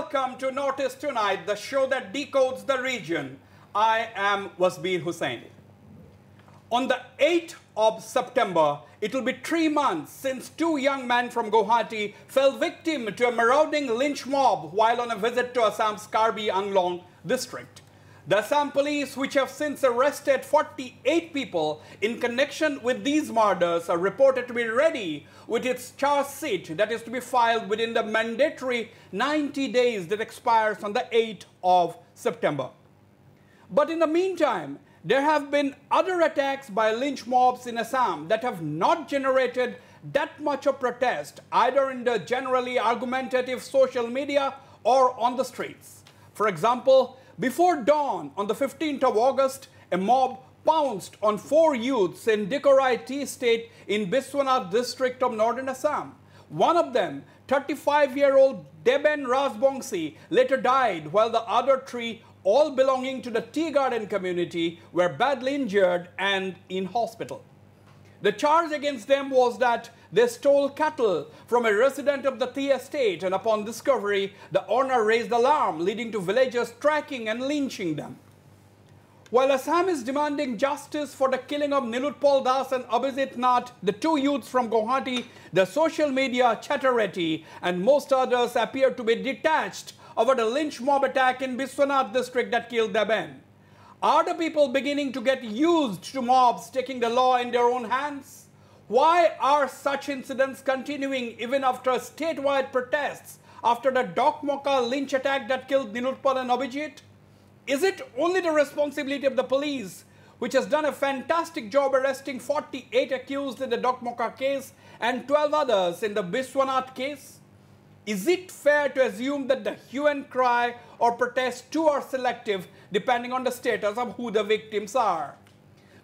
welcome to Notice Tonight, the show that decodes the region. I am Wasbir Hussain. On the 8th of September, it will be 3 months since two young men from Guwahati fell victim to a marauding lynch mob while on a visit to Assam's Karbi Anglong district. The Assam police, which have since arrested 48 people in connection with these murders, are reported to be ready with its charge sheet that is to be filed within the mandatory 90 days that expires on the 8th of September. But in the meantime, there have been other attacks by lynch mobs in Assam that have not generated that much of protest, either in the generally argumentative social media or on the streets. For example, before dawn on the 15th of August, a mob pounced on 4 youths in Dikorai tea estate in Biswanath district of northern Assam. One of them, 35-year-old Deben Rajbongsi, later died, while the other 3, all belonging to the tea garden community, were badly injured and in hospital. The charge against them was that they stole cattle from a resident of the tea estate, and upon discovery, the owner raised alarm, leading to villagers tracking and lynching them. While Assam is demanding justice for the killing of Nilutpal Das and Abhijit Nath, the 2 youths from Guwahati, the social media Chatterati and most others appear to be detached over the lynch mob attack in Biswanath district that killed Deben. Are the people beginning to get used to mobs taking the law in their own hands? Why are such incidents continuing even after statewide protests after the Dokmoka lynch attack that killed Nilutpal and Abhijit? Is it only the responsibility of the police, which has done a fantastic job arresting 48 accused in the Dokmoka case and 12 others in the Biswanath case? Is it fair to assume that the hue and cry or protest too are selective depending on the status of who the victims are?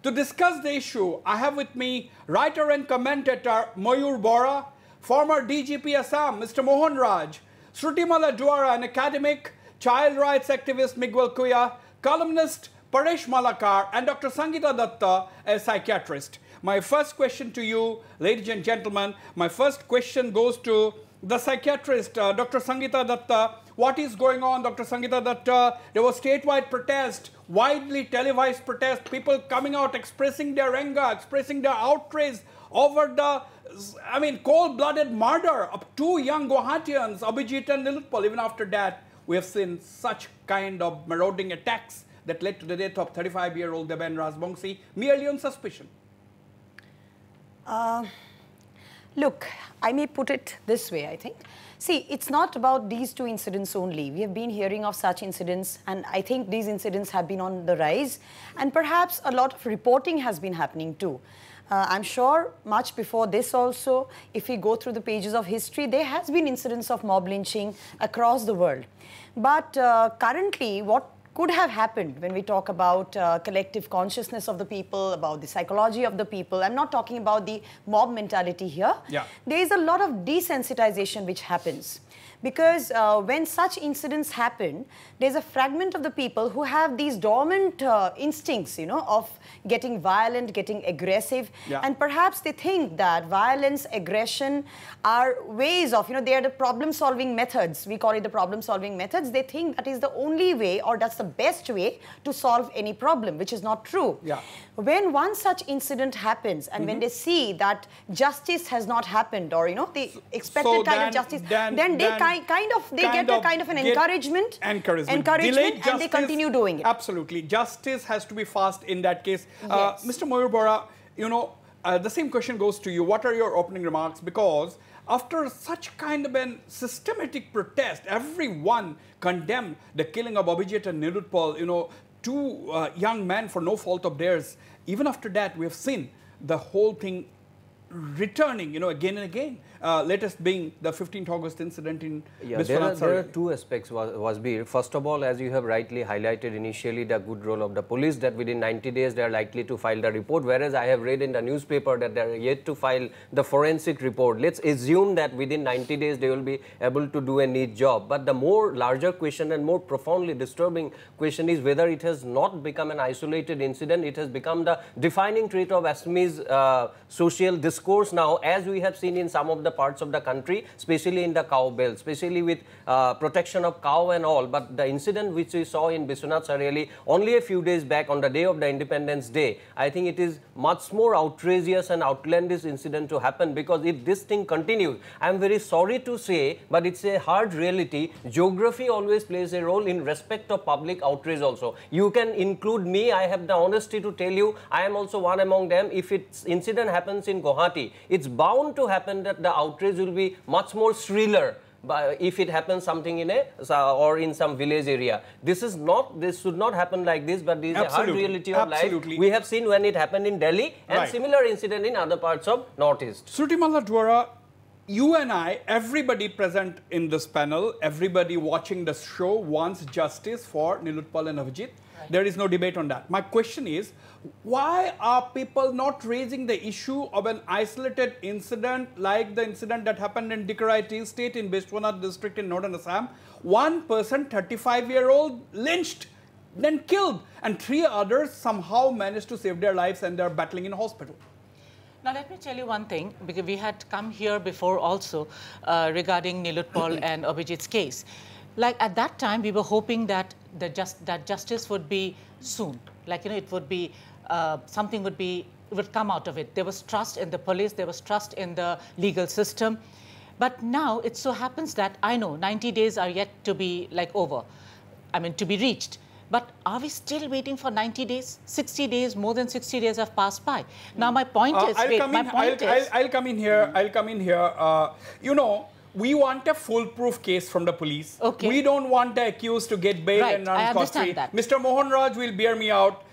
To discuss the issue, I have with me writer and commentator Mayur Bora, former DGP Assam Mr. Mohan Raj, Shrutimala Dwara, an academic, child rights activist Miguel Kuya, columnist Paresh Malakar, and Dr. Sangeeta Datta, a psychiatrist. My first question to you, ladies and gentlemen, my first question goes to the psychiatrist, Dr. Sangeeta Datta. What is going on, Dr. Sangeeta Datta? There was statewide protest, widely televised protest, people coming out expressing their anger, expressing their outrage over the, cold-blooded murder of 2 young Guwahatians, Abhijit and Nilutpal. Even after that, we have seen such kind of marauding attacks that led to the death of 35-year-old Deben Rajbongsi, merely on suspicion. Look, I may put it this way, I think. See, it's not about these 2 incidents only. We have been hearing of such incidents, and I think these incidents have been on the rise, and perhaps a lot of reporting has been happening too. I'm sure much before this also, if we go through the pages of history, there has been incidents of mob lynching across the world. But currently, what could have happened when we talk about collective consciousness of the people, about the psychology of the people. I'm not talking about the mob mentality here. Yeah. There is a lot of desensitization which happens. Because when such incidents happen, there's a fragment of the people who have these dormant instincts, of getting violent, getting aggressive. Yeah. And perhaps they think that violence, aggression are ways of, they are the problem-solving methods. We call it the problem-solving methods. They think that is the only way, or that's the best way to solve any problem, which is not true. Yeah. When one such incident happens, and when they see that justice has not happened, or, the expected kind of justice, then they get a kind of an encouragement, and they continue doing it. Absolutely. Justice has to be fast in that case. Yes. Mr. Mayur Bora, the same question goes to you. What are your opening remarks? Because after such kind of a systematic protest, everyone condemned the killing of Abhijit and Nilutpal, 2 young men for no fault of theirs. Even after that, we have seen the whole thing returning, again and again. Latest being the 15th August incident in Biswanath. There are 2 aspects, Wasbir. First of all, as you have rightly highlighted initially, the good role of the police, that within 90 days they are likely to file the report, whereas I have read in the newspaper that they are yet to file the forensic report. Let's assume that within 90 days they will be able to do a neat job. But the more larger question and more profoundly disturbing question is whether it has not become an isolated incident. It has become the defining trait of Assamese social discourse now, as we have seen in some of the parts of the country, especially in the cow belt, especially with protection of cow and all. But the incident which we saw in Biswanath Sareli only a few days back on the day of the Independence Day, I think it is much more outrageous and outlandish incident to happen, because if this thing continues, I am very sorry to say, but it's a hard reality. Geography always plays a role in respect of public outrage also. You can include me, I have the honesty to tell you, I am also one among them. If its incident happens in Guwahati, it's bound to happen that the outrage will be much more shriller. But if it happens something in a or in some village area, this should not happen like this, but this is a hard reality of life. We have seen when it happened in Delhi and similar incident in other parts of Northeast. Shrutimala Dwara, you and I, everybody present in this panel, everybody watching the show wants justice for Nilotpal and Abhijit. There is no debate on that. My question is, why are people not raising the issue of an isolated incident like the incident that happened in Dikrai Tea State in Biswanath district in northern Assam? One person, 35-year-old, lynched, then killed, and 3 others somehow managed to save their lives and they're battling in hospital. Now, let me tell you one thing, because we had come here before also regarding Nilotpal and Abhijit's case. Like at that time, we were hoping that justice would be soon. Like, you know, it would be, something would come out of it. There was trust in the police, there was trust in the legal system. But now it so happens that I know 90 days are yet to be like over, I mean, to be reached. But are we still waiting for 90 days? 60 days, more than 60 days have passed by. Now, my point is, I'll come in here. You know, we want a foolproof case from the police. Okay. We don't want the accused to get bail and run scot-free. Mr. Mohan Raj will bear me out.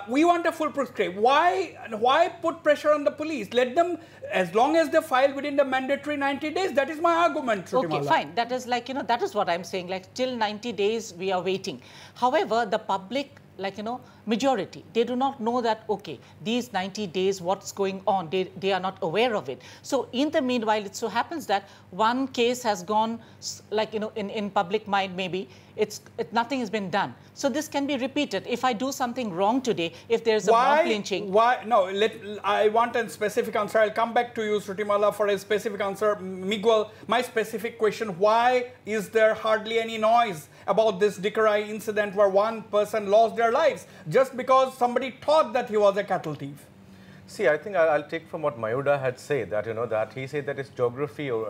We want a foolproof case. Why put pressure on the police? Let them, as long as they file within the mandatory 90 days. That is my argument, Shrutimala. Okay, fine. That is like, you know, that is what I'm saying. Like, till 90 days, we are waiting. However, the public, like, you know, majority, they do not know that, okay, these 90 days, what's going on, they are not aware of it. So in the meanwhile, it so happens that one case has gone, like, you know, in public mind, maybe, nothing has been done. So this can be repeated. If I do something wrong today, if there's a mob lynching. Why? No, I want a specific answer. I'll come back to you, Shrutimala, for a specific answer. Miguel, my specific question, why is there hardly any noise about this Dikrai incident where one person lost their lives just because somebody thought that he was a cattle thief? See, I think I'll take from what Mayuda had said, that, you know, that he said that it's geography, you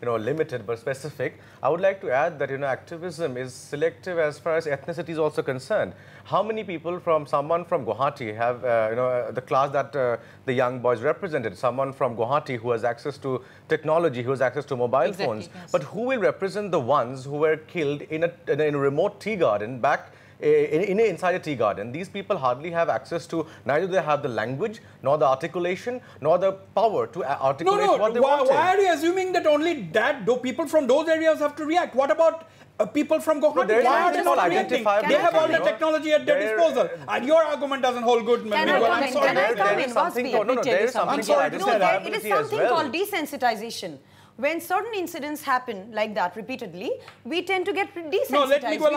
know, limited but specific. I would like to add that, you know, activism is selective as far as ethnicity is also concerned. How many people someone from Guwahati have, you know, the class that the young boys represented, someone from Guwahati who has access to technology, who has access to mobile phones, yes. But who will represent the ones who were killed in a remote tea garden back inside a tea garden? These people hardly have access to, neither do they have the language, nor the articulation, nor the power to articulate what they wanted. Why are you assuming that only people from those areas have to react? What about people from Guwahati? Why are they not reacting? They have all the technology at their disposal. And your argument doesn't hold good. Can I come in? There is something called it is something called desensitization. When certain incidents happen like that repeatedly, we tend to get desensitized. No, let Miguel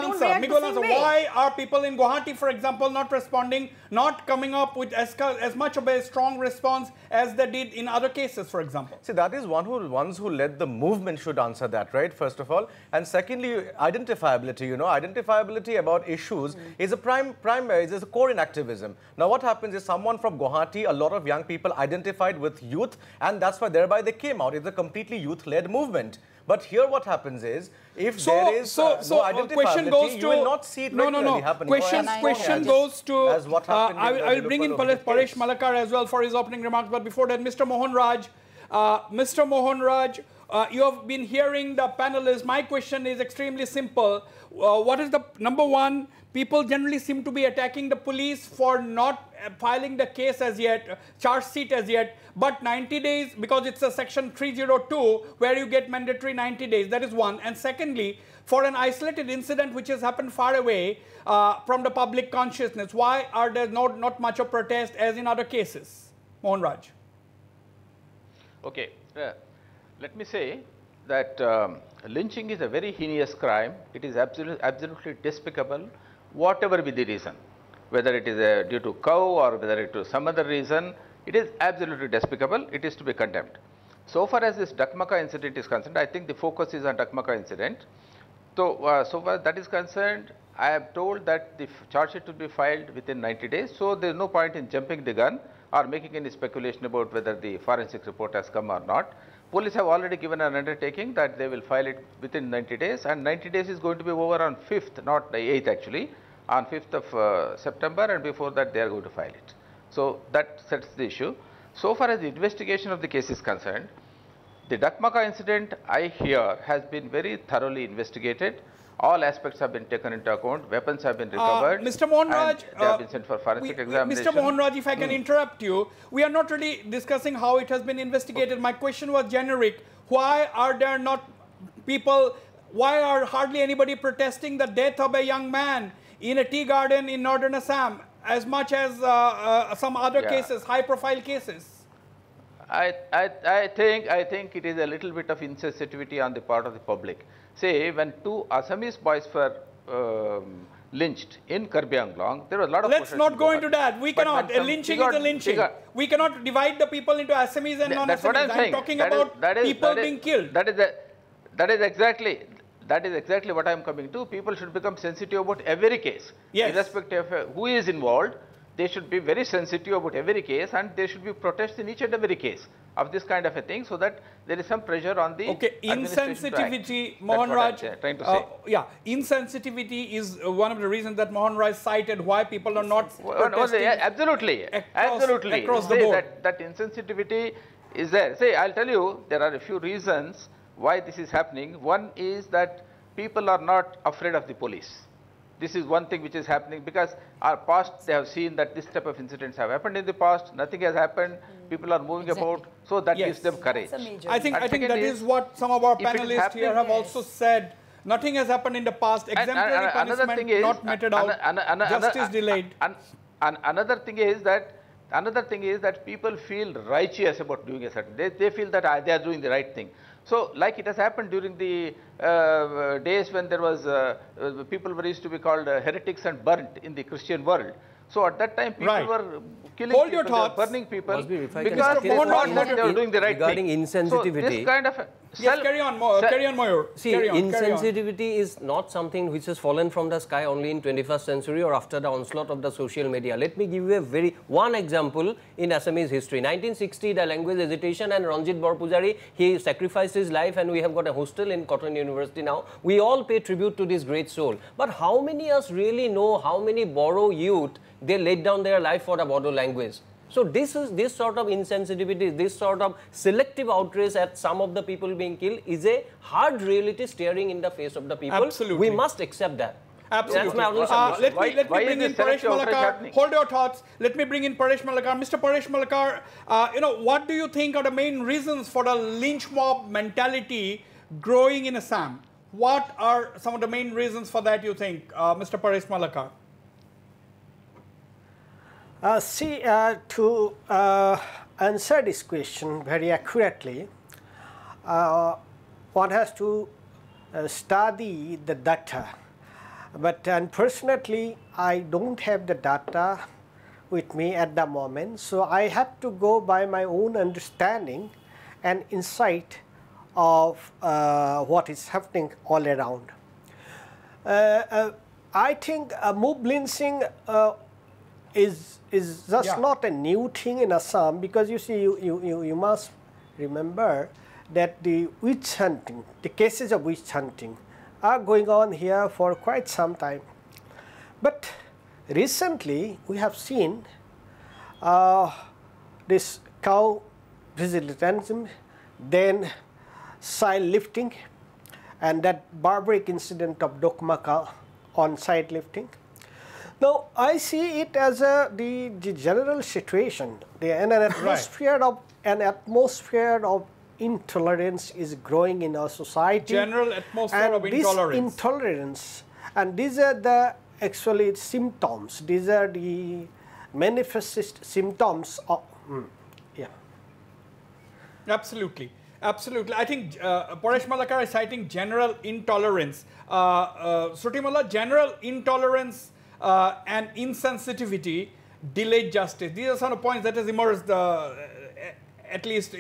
answer. Why are people in Guwahati, for example, not responding, not coming up with as much of a strong response as they did in other cases, for example? See, that is ones who led the movement should answer that, right, first of all. And secondly, identifiability, you know, identifiability about issues is a is a core in activism. Now, what happens is someone from Guwahati, a lot of young people identified with youth, and that's why thereby they came out. It's a completely youth-led movement. But here what happens is, if there is no identifiability, you will not see it regularly happening. Question goes to, I will bring in Paresh Malakar as well for his opening remarks, but before that, Mr. Mohan Raj. Mr. Mohan Raj, you have been hearing the panelists. My question is extremely simple. What is the number one? People generally seem to be attacking the police for not filing the case as yet, charge sheet as yet, but 90 days, because it's a section 302 where you get mandatory 90 days. That is one. And secondly, for an isolated incident which has happened far away from the public consciousness, why are there not much of protest as in other cases? Mohan Raj. Okay. Let me say that lynching is a very heinous crime. It is absolutely despicable, whatever be the reason, whether it is due to cow or whether it is some other reason. It is absolutely despicable. It is to be condemned. So far as this Dakmaka incident is concerned, I think the focus is on Dakmaka incident. So, so far that is concerned, I am told that the charge sheet will be filed within 90 days. So, there is no point in jumping the gun or making any speculation about whether the forensic report has come or not. Police have already given an undertaking that they will file it within 90 days, and 90 days is going to be over on 5th, not the 8th actually, on 5th of September, and before that they are going to file it. So, that sets the issue. So far as the investigation of the case is concerned, the Dakmaka incident, I hear, has been very thoroughly investigated. All aspects have been taken into account. Weapons have been recovered. Mr. Mohan Raj, they have been sent for forensic examination. Mr. Mohan Raj, if I can interrupt you, we are not really discussing how it has been investigated. Okay. My question was generic. Why are there not people, why are hardly anybody protesting the death of a young man in a tea garden in northern Assam as much as some other cases, high-profile cases? I think it is a little bit of insensitivity on the part of the public. Say, when 2 Assamese boys were lynched in Karbi Anglong, there was a lot of. Let's not go into that. We cannot. A lynching is a lynching. We cannot divide the people into Assamese and non-Assamese. That's what I'm saying. Talking about people being killed. That is exactly what I'm coming to. People should become sensitive about every case, irrespective of who is involved. They should be very sensitive about every case, and there should be protests in each and every case of this kind of a thing, so that there is some pressure on the insensitivity. Mohan Raj, trying to say. Insensitivity is one of the reasons that Mohan Raj cited why people are not protesting. Absolutely across the board. That insensitivity is there. Say, I'll tell you, there are a few reasons why this is happening. One is that people are not afraid of the police. This is one thing which is happening, because our past, they have seen that this type of incidents have happened in the past, nothing has happened, people are moving about, so that gives them courage. I think that is what some of our panelists here have also said. Nothing has happened in the past, exemplary punishment not meted out, justice delayed. Another thing is that people feel righteous about doing a certain, they feel that they are doing the right thing. So, like it has happened during the days when there was, people were used to be called heretics and burnt in the Christian world. So, at that time, people were killing people, burning people, because they thought that they were doing the right regarding thing. Insensitivity. So, this kind of carry on, Mayur. See, insensitivity is not something which has fallen from the sky only in 21st century or after the onslaught of the social media. Let me give you one example in Assamese history. 1960, the language agitation, and Ranjit Borpujari, he sacrificed his life, and we have got a hostel in Cotton University now. We all pay tribute to this great soul. But how many of us really know how many Bodo youth they laid down their life for the Bodo language? So this sort of insensitivity, this sort of selective outrage at some of the people being killed is a hard reality staring in the face of the people. Absolutely. We must accept that. Absolutely. That's my only submission. Let me bring in Paresh Malakar. Hold your thoughts. Let me bring in Paresh Malakar. Mr. Paresh Malakar, what do you think are the main reasons for the lynch mob mentality growing in Assam? What are some of the main reasons for that, you think, Mr. Paresh Malakar? To answer this question very accurately, one has to study the data. But unfortunately, I don't have the data with me at the moment, so I have to go by my own understanding and insight of what is happening all around. I think mob lynching is just not a new thing in Assam, because you see, you must remember that the witch hunting, the cases of witch hunting are going on here for quite some time. But recently we have seen this cow vigilantism, then child lifting, and that barbaric incident of Dakmaka on child lifting. Now, I see it as the general situation, an atmosphere of intolerance is growing in our society. General atmosphere of intolerance. This intolerance, and these are the actually symptoms. These are the manifest symptoms of. Absolutely. Absolutely. I think Paresh Malakar is citing general intolerance. Sutimala, general intolerance and insensitivity delayed justice. These are some of the points that has emerged, at least,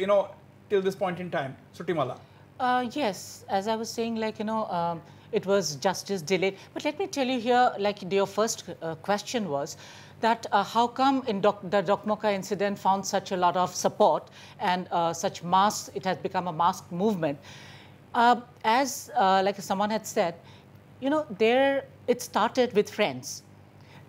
till this point in time? Sutimala. Yes, as I was saying, like, it was justice delayed. But let me tell you here, like your first question was that how come in the Dokmoka incident found such a lot of support and such mass, it has become a mass movement. As like someone had said, it started with friends.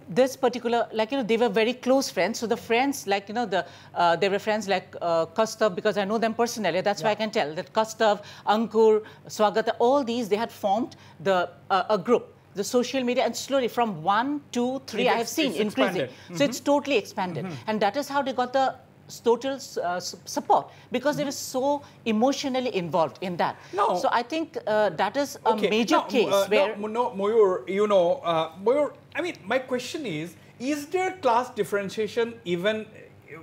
This particular, like, they were very close friends. So the friends, like, they were friends like Kaustav, because I know them personally. That's why I can tell that Kaustav, Ankur, Swagata, all these, they had formed a group, the social media, and slowly from 1, 2, 3, I have seen increasing. So it's totally expanded. And that is how they got the total support, because they were so emotionally involved in that. No. So I think that is a major case where... Mayur, Mayur, I mean, my question is there class differentiation even,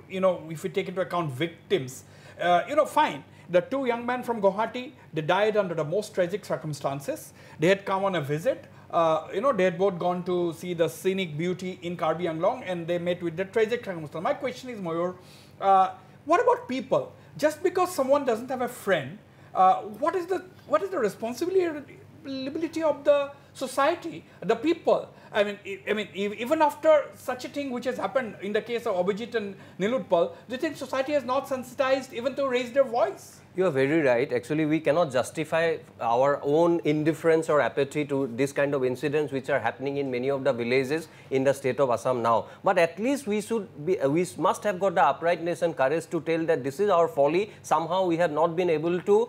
if we take into account victims? Fine. The two young men from Guwahati, they died under the most tragic circumstances. They had come on a visit. They had both gone to see the scenic beauty in Karbi Anglong, and they met with the tragic circumstance. My question is, Mayur, what about people? Just because someone doesn't have a friend, what is the responsibility of the society, the people? I mean, even after such a thing which has happened in the case of Abhijit and Nilotpal, do you think society has not sensitized even to raise their voice? You are very right. Actually, we cannot justify our own indifference or apathy to this kind of incidents which are happening in many of the villages in the state of Assam now. But at least we must have got the uprightness and courage to tell that this is our folly. Somehow we have not been able to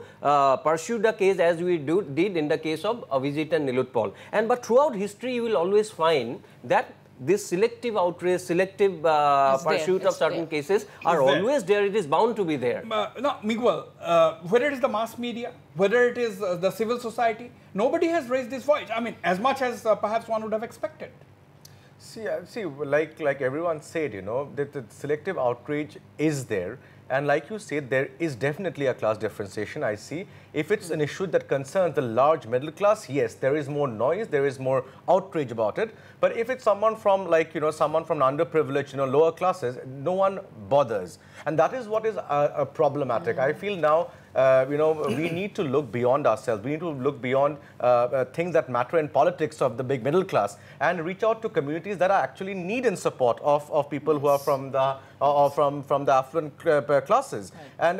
pursue the case as we did in the case of Abhijit and Nilotpal. But throughout history, you will always find that this selective outrage, selective pursuit of certain cases are always there. It is bound to be there. No, Miguel, whether it is the mass media, whether it is the civil society, nobody has raised this voice. I mean, as much as perhaps one would have expected. See, like everyone said, that the selective outrage is there. And like you said, there is definitely a class differentiation, I see. If it's an issue that concerns the large middle class, yes, there is more noise, there is more outrage about it. But if it's someone from, someone from underprivileged, lower classes, no one bothers. And that is what is problematic. I feel now, we need to look beyond ourselves. We need to look beyond things that matter in politics of the big middle class and reach out to communities that are actually need and support of people who are from the from the affluent classes. And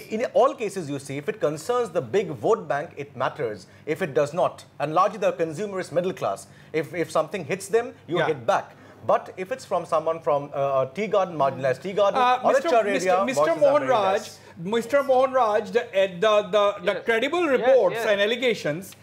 in all cases, you see, if it concerns the big vote bank, it matters. If it does not, and largely the consumer is middle class, if something hits them, you hit back. But if it's from someone from tea garden, marginalized tea garden, or a char area, Mr. Mohan Raj, the credible reports and allegations,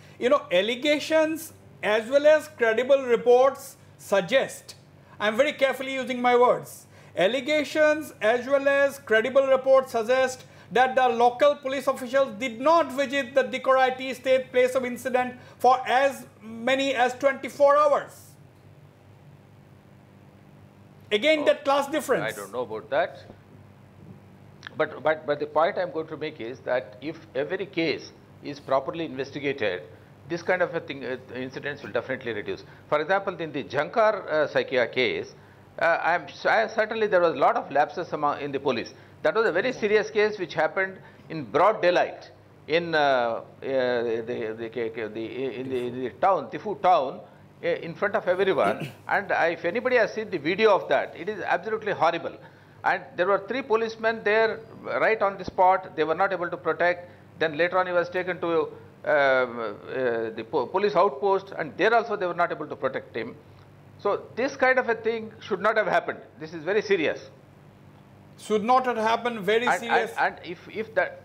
allegations as well as credible reports suggest, I'm very carefully using my words, allegations as well as credible reports suggest that the local police officials did not visit the Dikora tea estate place of incident for as many as 24 hours. Again, that class difference. I don't know about that. But the point I'm going to make is that if every case is properly investigated, this kind of a thing, incidents will definitely reduce. For example, in the Jankar Saikia case, certainly there was a lot of lapses in the police. That was a very serious case which happened in broad daylight in the town, Tifu town, in front of everyone. And if anybody has seen the video of that, it is absolutely horrible. And there were 3 policemen there right on the spot. They were not able to protect. Then later on he was taken to the police outpost, and there also they were not able to protect him. So this kind of a thing should not have happened. This is very serious. Should not have happened, very serious. And if that,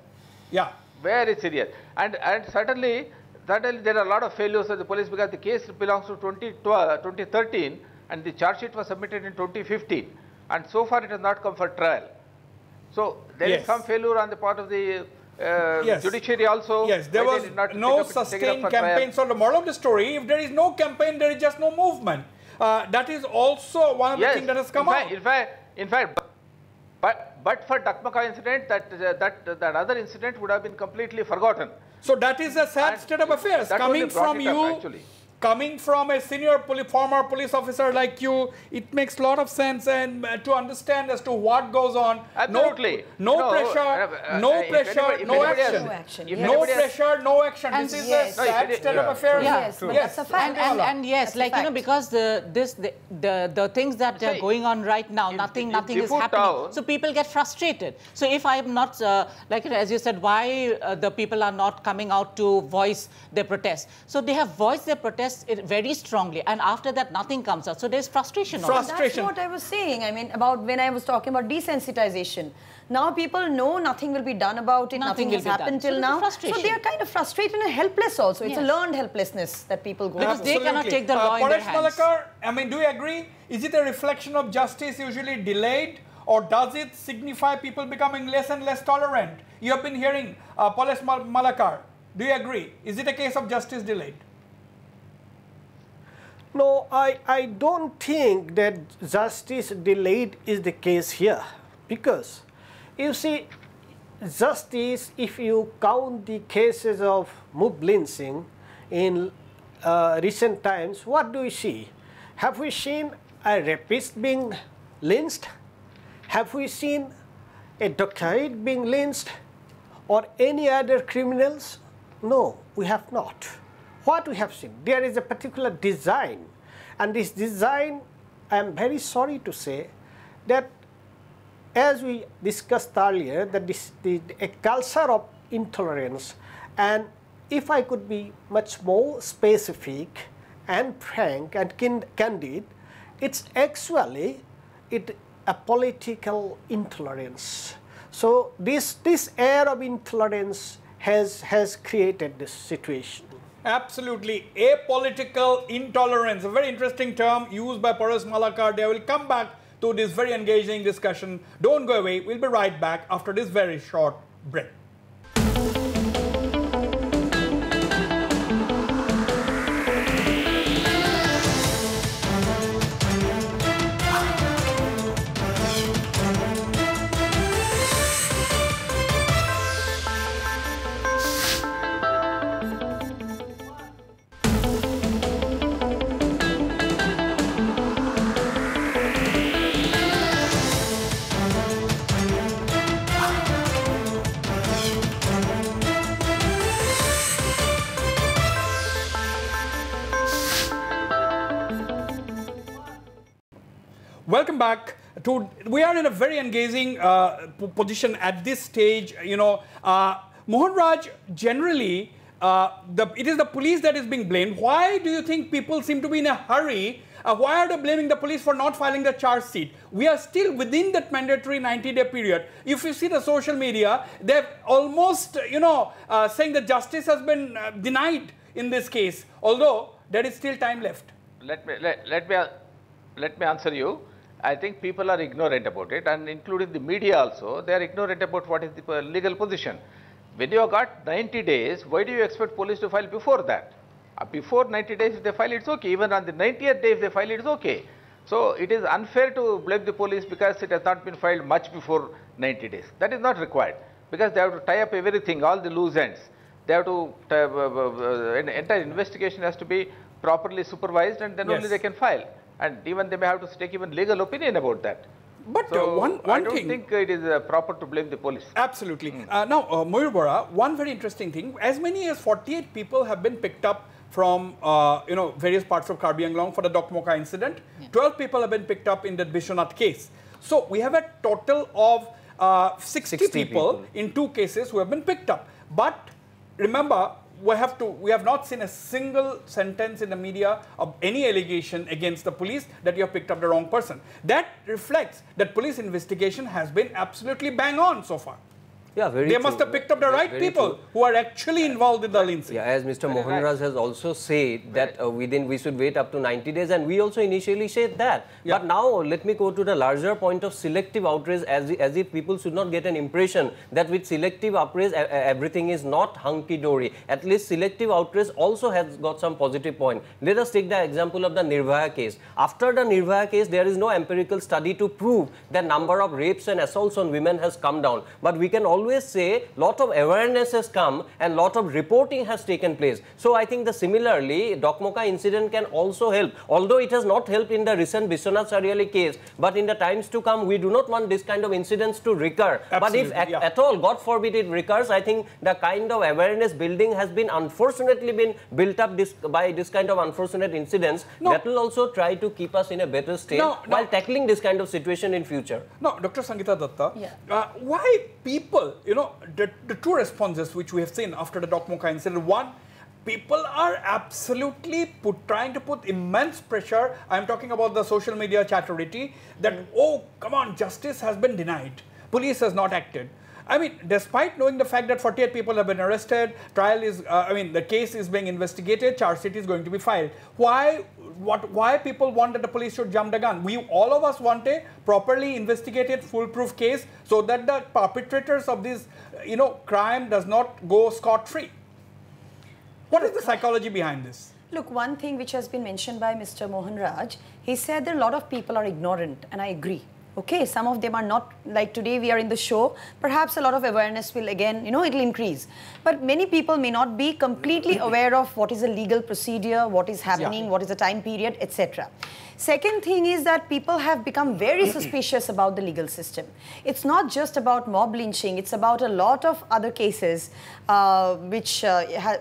yeah, very serious. And certainly there are a lot of failures of the police, because the case belongs to 2013 and the charge sheet was submitted in 2015, and so far it has not come for trial. So there is some failure on the part of the judiciary also. Yes, there was no sustained campaign. So the moral of the story, if there is no campaign, there is just no movement. That is also one of the things that has come out. In fact, but for Dokmoka incident, that other incident would have been completely forgotten. So that is a sad state of affairs coming from you. coming from a senior former police officer like you, it makes a lot of sense and to understand as to what goes on. Absolutely. No pressure, no pressure, no action. No pressure, no action. This is a sad state of affairs. Yes, but that's a fact. And yes, like, you know, because the things that are going on right now, nothing is happening. So people get frustrated. So if I am not, like, as you said, why the people are not coming out to voice their protest. So they have voiced their protest very strongly, and after that nothing comes out. So there's frustration. That's what I was saying. I mean, about when I was talking about desensitization. Now people know nothing will be done about it. Nothing has happened till now. So they are kind of frustrated and helpless also. It's a learned helplessness that people go through. Because they cannot take the law in their hands. Malakar, I mean, do you agree? Is it a reflection of justice usually delayed, or does it signify people becoming less and less tolerant? You have been hearing Paresh Malakar. Do you agree? Is it a case of justice delayed? No, I don't think that justice delayed is the case here, because you see, justice, if you count the cases of mob lynching in recent times, what do we see? Have we seen a rapist being lynched? Have we seen a dacoit being lynched or any other criminals? No, we have not. What we have seen, there is a particular design, and this design, I am very sorry to say that, as we discussed earlier, that a culture of intolerance, and if I could be much more specific and frank and candid, it's actually a political intolerance. So this air of intolerance has created this situation. Absolutely. Apolitical intolerance, a very interesting term used by Paresh Malakar. They will come back to this very engaging discussion. Don't go away. We'll be right back after this very short break. Welcome back. We are in a very engaging position at this stage. You know, Mohan Raj, generally, it is the police that is being blamed. Why do you think people seem to be in a hurry? Why are they blaming the police for not filing the charge sheet? We are still within that mandatory 90-day period. If you see the social media, they're almost, you know, saying that justice has been denied in this case, although there is still time left. Let me answer you. I think people are ignorant about it, and including the media also, they are ignorant about what is the legal position. When you have got 90 days, why do you expect police to file before that? Before 90 days, if they file, it's okay. Even on the 90th day, if they file, it's okay. So it is unfair to blame the police because it has not been filed much before 90 days. That is not required, because they have to tie up everything, all the loose ends. They have to, an entire investigation has to be properly supervised, and then only they can file. And even they may have to take even legal opinion about that. But so I don't think it is proper to blame the police. Absolutely. Now, Mayur Bora, one very interesting thing, as many as 48 people have been picked up from you know, various parts of Karbi Anglong for the Dokmoka incident. 12 people have been picked up in the Bishwanath case. So we have a total of 60 people in 2 cases who have been picked up. But remember, we have not seen a single sentence in the media of any allegation against the police that you have picked up the wrong person. That reflects that police investigation has been absolutely bang on so far. Yeah, very They true. must have picked up the right people who are actually involved in the lynching. Yeah, as Mr. Mohan Raj has also said that we should wait up to 90 days, and we also initially said that. Yeah. But now let me go to the larger point of selective outrage, as if people should not get an impression that with selective outrage everything is not hunky-dory. At least selective outrage also has got some positive point. Let us take the example of the Nirbhaya case. After the Nirbhaya case, there is no empirical study to prove that number of rapes and assaults on women has come down. But we can always always say lot of awareness has come and lot of reporting has taken place. So I think the similarly, Dokmoka incident can also help. Although it has not helped in the recent Biswanath Sariali case, but in the times to come, we do not want this kind of incidents to recur. Absolutely, but if at all, God forbid it recurs, I think the kind of awareness building has been unfortunately been built up by this kind of unfortunate incidents. That will also try to keep us in a better state while tackling this kind of situation in future. No, Dr. Sangeeta Datta, why people, you know, the two responses which we have seen after the Dokmoka incident, one, people are absolutely trying to put immense pressure. I'm talking about the social media chatterity that, oh, come on, justice has been denied. Police has not acted. I mean, despite knowing the fact that 48 people have been arrested, trial is, the case is being investigated, charge sheet is going to be filed. Why people want that the police should jump the gun? All of us want a properly investigated, foolproof case so that the perpetrators of this, crime does not go scot-free. What is the psychology behind this? Look, one thing which has been mentioned by Mr. Mohan Raj, he said that a lot of people are ignorant, and I agree. Okay, some of them are not, like today we are in the show, perhaps a lot of awareness will again, it will increase. But many people may not be completely aware of what is a legal procedure, what is happening, what is the time period, etc. Second thing is that people have become very suspicious about the legal system. It's not just about mob lynching, it's about a lot of other cases which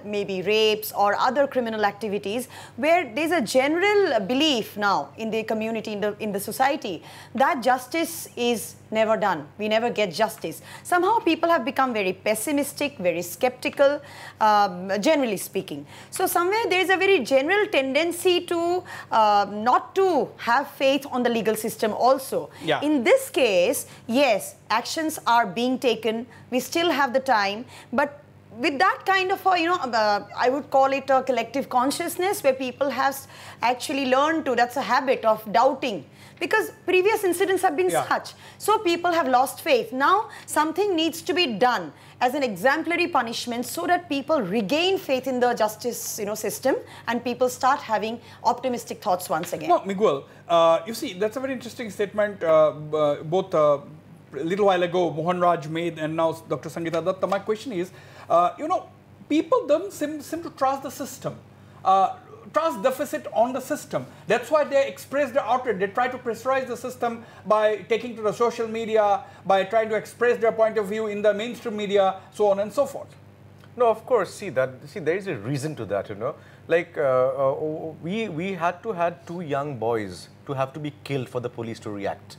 may be rapes or other criminal activities where there's a general belief now in the community, in the society, that justice is never done. We never get justice. Somehow people have become very pessimistic, very skeptical, generally speaking. So somewhere there is a very general tendency to not to have faith on the legal system also. Yeah. In this case, yes, actions are being taken. We still have the time, but with that kind of I would call it a collective consciousness where people have actually learned to, that's a habit of doubting. Because previous incidents have been such. So people have lost faith. Now something needs to be done as an exemplary punishment so that people regain faith in the justice system and people start having optimistic thoughts once again. No, Miguel, you see, that's a very interesting statement both a little while ago Mohan Raj made and now Dr. Sangeeta Datta. My question is, people don't seem to trust the system. Trust deficit on the system. That's why they express their outrage. They try to pressurize the system by taking to the social media, by trying to express their point of view in the mainstream media, so on and so forth. No, of course. See, there is a reason to that. Like we had to have 2 young boys to have to be killed for the police to react.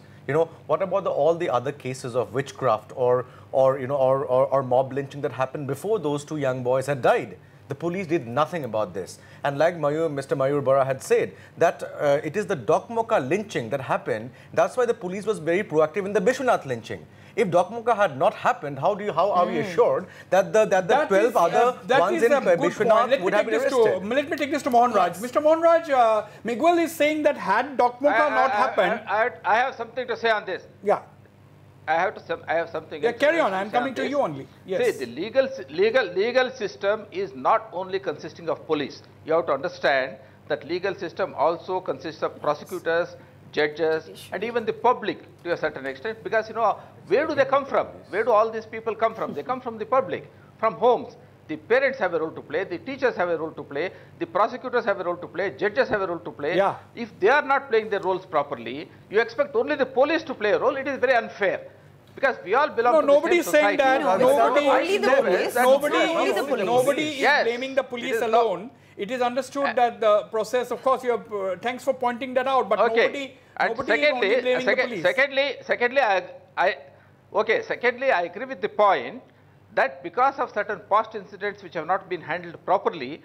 What about all the other cases of witchcraft or mob lynching that happened before those 2 young boys had died? The police did nothing about this. And like Mr. Mayur Bora had said, that it is the Dokmoka lynching that happened. That's why the police was very proactive in the Biswanath lynching. If Dokmoka had not happened, how are we assured that the 12 other ones in Biswanath would have been arrested? Let me take this to Mohan Raj. Mr. Mohan Raj, Miguel is saying that had Dokmoka not happened... I have something to say on this. Yeah. I have something. Yeah, carry on. I'm coming to you only. Yes. See, the legal system is not only consisting of police. You have to understand that legal system also consists of prosecutors, judges, and even the public to a certain extent. Because where do they come from? Where do all these people come from? They come from the public, from homes. The parents have a role to play, the teachers have a role to play, the prosecutors have a role to play, judges have a role to play. Yeah. If they are not playing their roles properly, you expect only the police to play a role. It is very unfair. Because we all belong to nobody the is same saying society. that. Nobody is blaming the police alone. It is understood that the process, of course, you have, thanks for pointing that out, but nobody is only blaming the police. Secondly, I agree with the point that because of certain past incidents which have not been handled properly,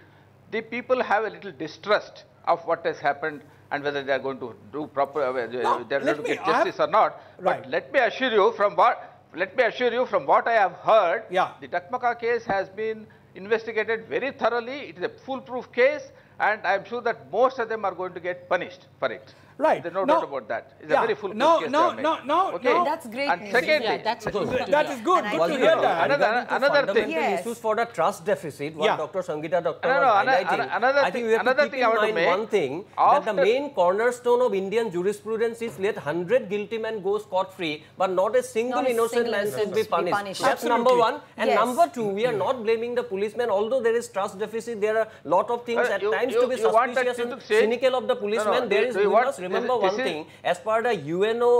the people have a little distrust of what has happened and whether they are going to do proper, they are going to get justice or not. Right. But let me assure you from what I have heard, the Dokmoka case has been investigated very thoroughly. It is a foolproof case, and I am sure that most of them are going to get punished for it. Right. There's no Now- doubt about that. It's yeah. a very full No, case no, they no, have made. no, Okay. no. That's great And news. secondly, Yeah, that's good. That is good. And Good I to think- hear that. Another thing. Yes. issues for the trust deficit, what Yeah. Dr. Sangeeta Doctor No, was no, highlighting, another I think we have another to keep thing in I want to mind make, one thing, that the after- main cornerstone of Indian jurisprudence is let 100 guilty men go scot-free, but not a single Not a innocent single man innocent should be must be punished. punished. That's Absolutely. number one. And Yes. number two, we are not blaming the policemen, although there is trust deficit, there are a lot of things at times to be you want that suspicious thing and to say- cynical of the policemen. no, There is, do you we want- must remember this one is- thing, as per the UNO,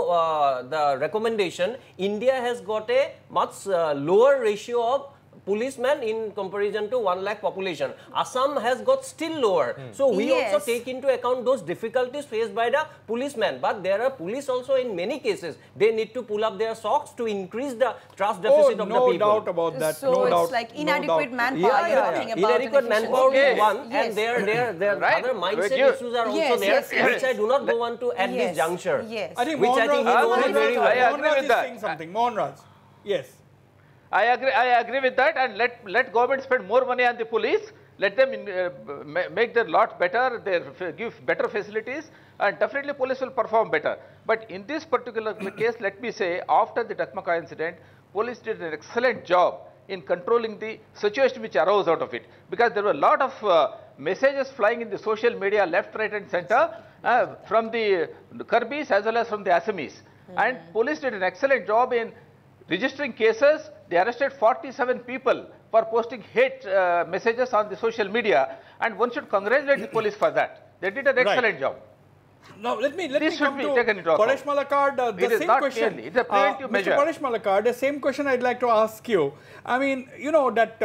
the recommendation, India has got a much lower ratio of policemen in comparison to 1 lakh population. Assam has got still lower. So we also Yes. take into account those difficulties faced by the policemen. But there are police also in many cases. They need to pull up their socks to increase the trust deficit of the no people. doubt about that. So no it's doubt. like no inadequate doubt. manpower you're talking about. Inadequate and manpower Okay. is one, Yes. and there Right. other mindset Give- issues are also Yes, there, yes, yes. which I do not go on to at Yes, this juncture. yes. I think Which I Mohan think Raj- he knows Mohan very Raj- well. I Mohan agree Raj with is that. saying something. Mohan Raj. Yes. I agree with that, and let government spend more money on the police. Let them make their lot better, give better facilities, and definitely police will perform better. But in this particular case, let me say, after the Dakmaka incident, police did an excellent job in controlling the situation which arose out of it, because there were a lot of messages flying in the social media, left, right, and center, from the Karbis as well as from the Assamese. And police did an excellent job in registering cases. They arrested 47 people for posting hate messages on the social media, and one should congratulate the police for that. They did an excellent job. Now let me This should come be to taken into account. Paresh Malakard. It The is same not question. merely, it's a preventive measure. Mr. Paresh Malakard, the same question I'd like to ask you. I mean, you know that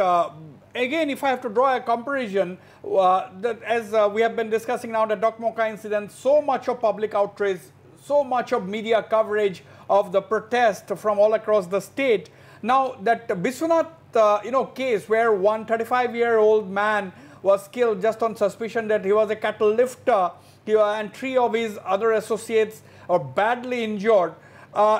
again, if I have to draw a comparison, that as we have been discussing now, the Dakmaka incident, so much of public outrage, so much of media coverage of the protest from all across the state. Now that Biswanath, case where one 35-year-old man was killed just on suspicion that he was a cattle lifter, and 3 of his other associates are badly injured.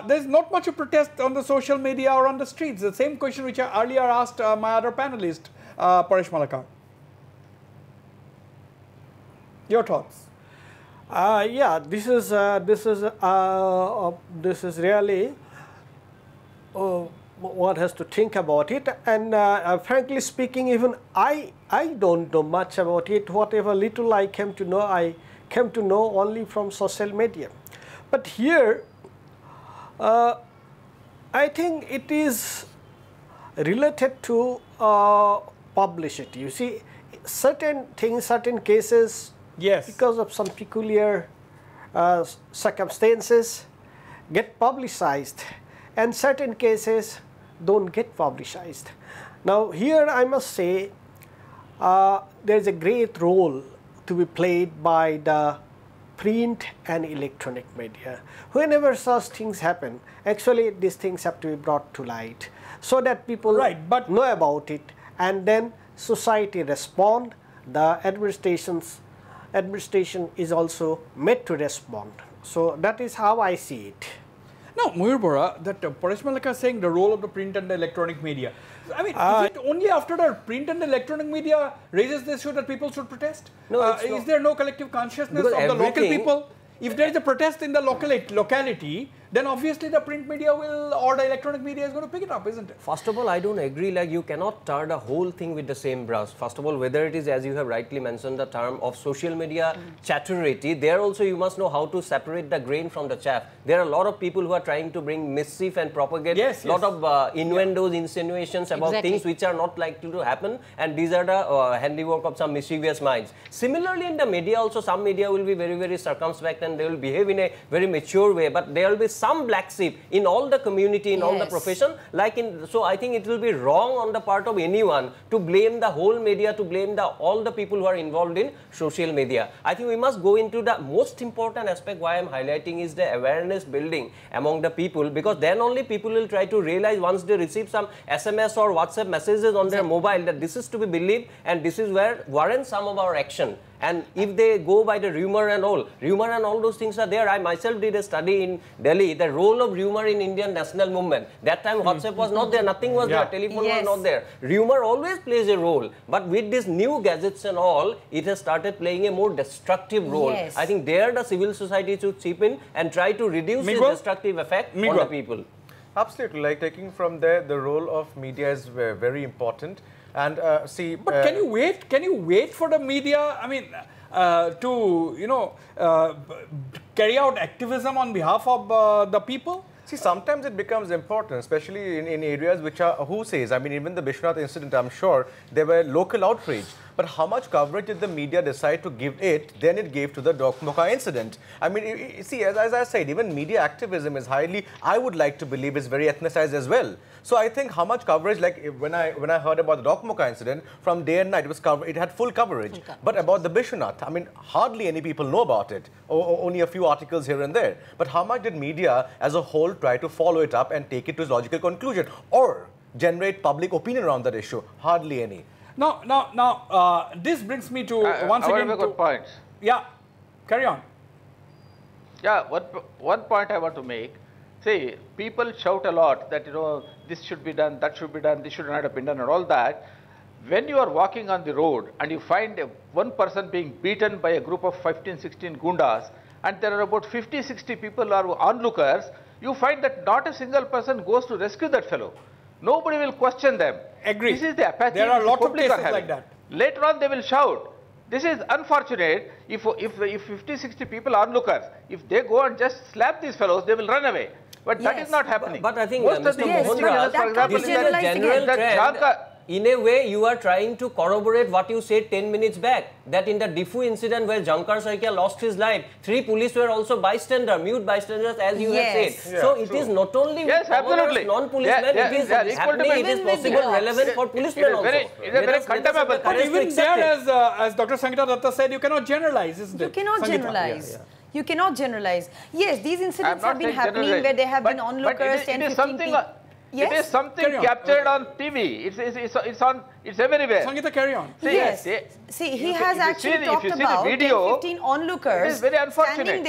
There's not much of protest on the social media or on the streets. The same question which I earlier asked my other panelist, Paresh Malakard. Your thoughts? Yeah, this is really one has to think about it, and frankly speaking, even I don't know much about it. Whatever little I came to know only from social media. But here, I think it is related to publicity. You see, certain things, certain cases, Yes. because of some peculiar circumstances, get publicized, and certain cases don't get publicized. Now here I must say there is a great role to be played by the print and electronic media. Whenever such things happen, actually these things have to be brought to light so that people know about it, and then society respond. The administration is also made to respond. So that is how I see it. Now, Mayur Bora, that Paresh Malakard is saying the role of the print and the electronic media. I mean, is it only after the print and the electronic media raises the issue that people should protest? No, it's is not. there no collective consciousness Because of the local everything- people? If there is a protest in the locality, then obviously the print media will, or the electronic media is going to pick it up, isn't it? First of all, I don't agree, like you cannot tar the whole thing with the same brush. First of all, whether it is, as you have rightly mentioned, the term of social media chatterity, there also you must know how to separate the grain from the chaff. There are a lot of people who are trying to bring mischief and propagate a lot of innuendos, insinuations about things which are not likely to happen, and these are the handiwork of some mischievous minds. Similarly, in the media also, some media will be very, very circumspect and they will behave in a very mature way, but there will be some black sheep in all the community, in all the profession. So I think it will be wrong on the part of anyone to blame the whole media, to blame all the people who are involved in social media. I think we must go into the most important aspect why I am highlighting is the awareness building among the people, because then only people will try to realize once they receive some SMS or WhatsApp messages on their mobile that this is to be believed and this is where warrants some of our action. And if they go by the rumor and all those things are there. I myself did a study in Delhi see the role of rumor in Indian national movement. That time WhatsApp was not there, nothing was there, telephone was not there. Rumor always plays a role, but with these new gadgets and all, it has started playing a more destructive role. I think there the civil society should chip in and try to reduce its destructive effect on the people. Absolutely, like taking from there, the role of media is very important. And see, but can you wait? Can you wait for the media? I mean, to carry out activism on behalf of the people? See, sometimes it becomes important, especially in areas which are, who says, I mean, even the Bishwanath incident, I'm sure there were local outrage. But how much coverage did the media decide to give it than it gave to the Dokmoka incident? I mean, see, as I said, even media activism is highly, I would like to believe, is very ethnicized as well. So I think how much coverage, like when I heard about the Dokmoka incident, from day and night, it had full coverage. But about the Bishwanath, I mean, hardly any people know about it, or only a few articles here and there. But how much did media as a whole try to follow it up and take it to its logical conclusion, or generate public opinion around that issue? Hardly any. Now, this brings me to once again. I have a good point. Yeah, carry on. Yeah, one point I want to make. See, people shout a lot that, this should be done, that should be done, this should not have been done and all that. When you are walking on the road and you find one person being beaten by a group of 15, 16 gundas, and there are about 50, 60 people who are onlookers, you find that not a single person goes to rescue that fellow. Nobody will question them. Agree. This is the apathy. There are a lot of cases like that. Later on they will shout. This is unfortunate. If 50, 60 people onlookers, if they go and just slap these fellows, they will run away. But that is not happening. But I think, most of the Mohandas, for example, this is a general trend. In a way, you are trying to corroborate what you said 10 minutes back, that in the Diffu incident where Jankar Saikia lost his life, 3 police were also mute bystanders, as you have said. So it is not only with non-policemen, it is happening, it is possible, relevant for policemen also. It is very condemnable. But even there, as Dr. Sangeeta Datta said, you cannot generalize, isn't it? You cannot generalize. You cannot generalize. Yes, these incidents have been happening where there have been onlookers, 10, 15 people. Yes? It is something captured on TV. It's everywhere. Sangeeta, carry on. See, he has actually talked about 10-15 onlookers standing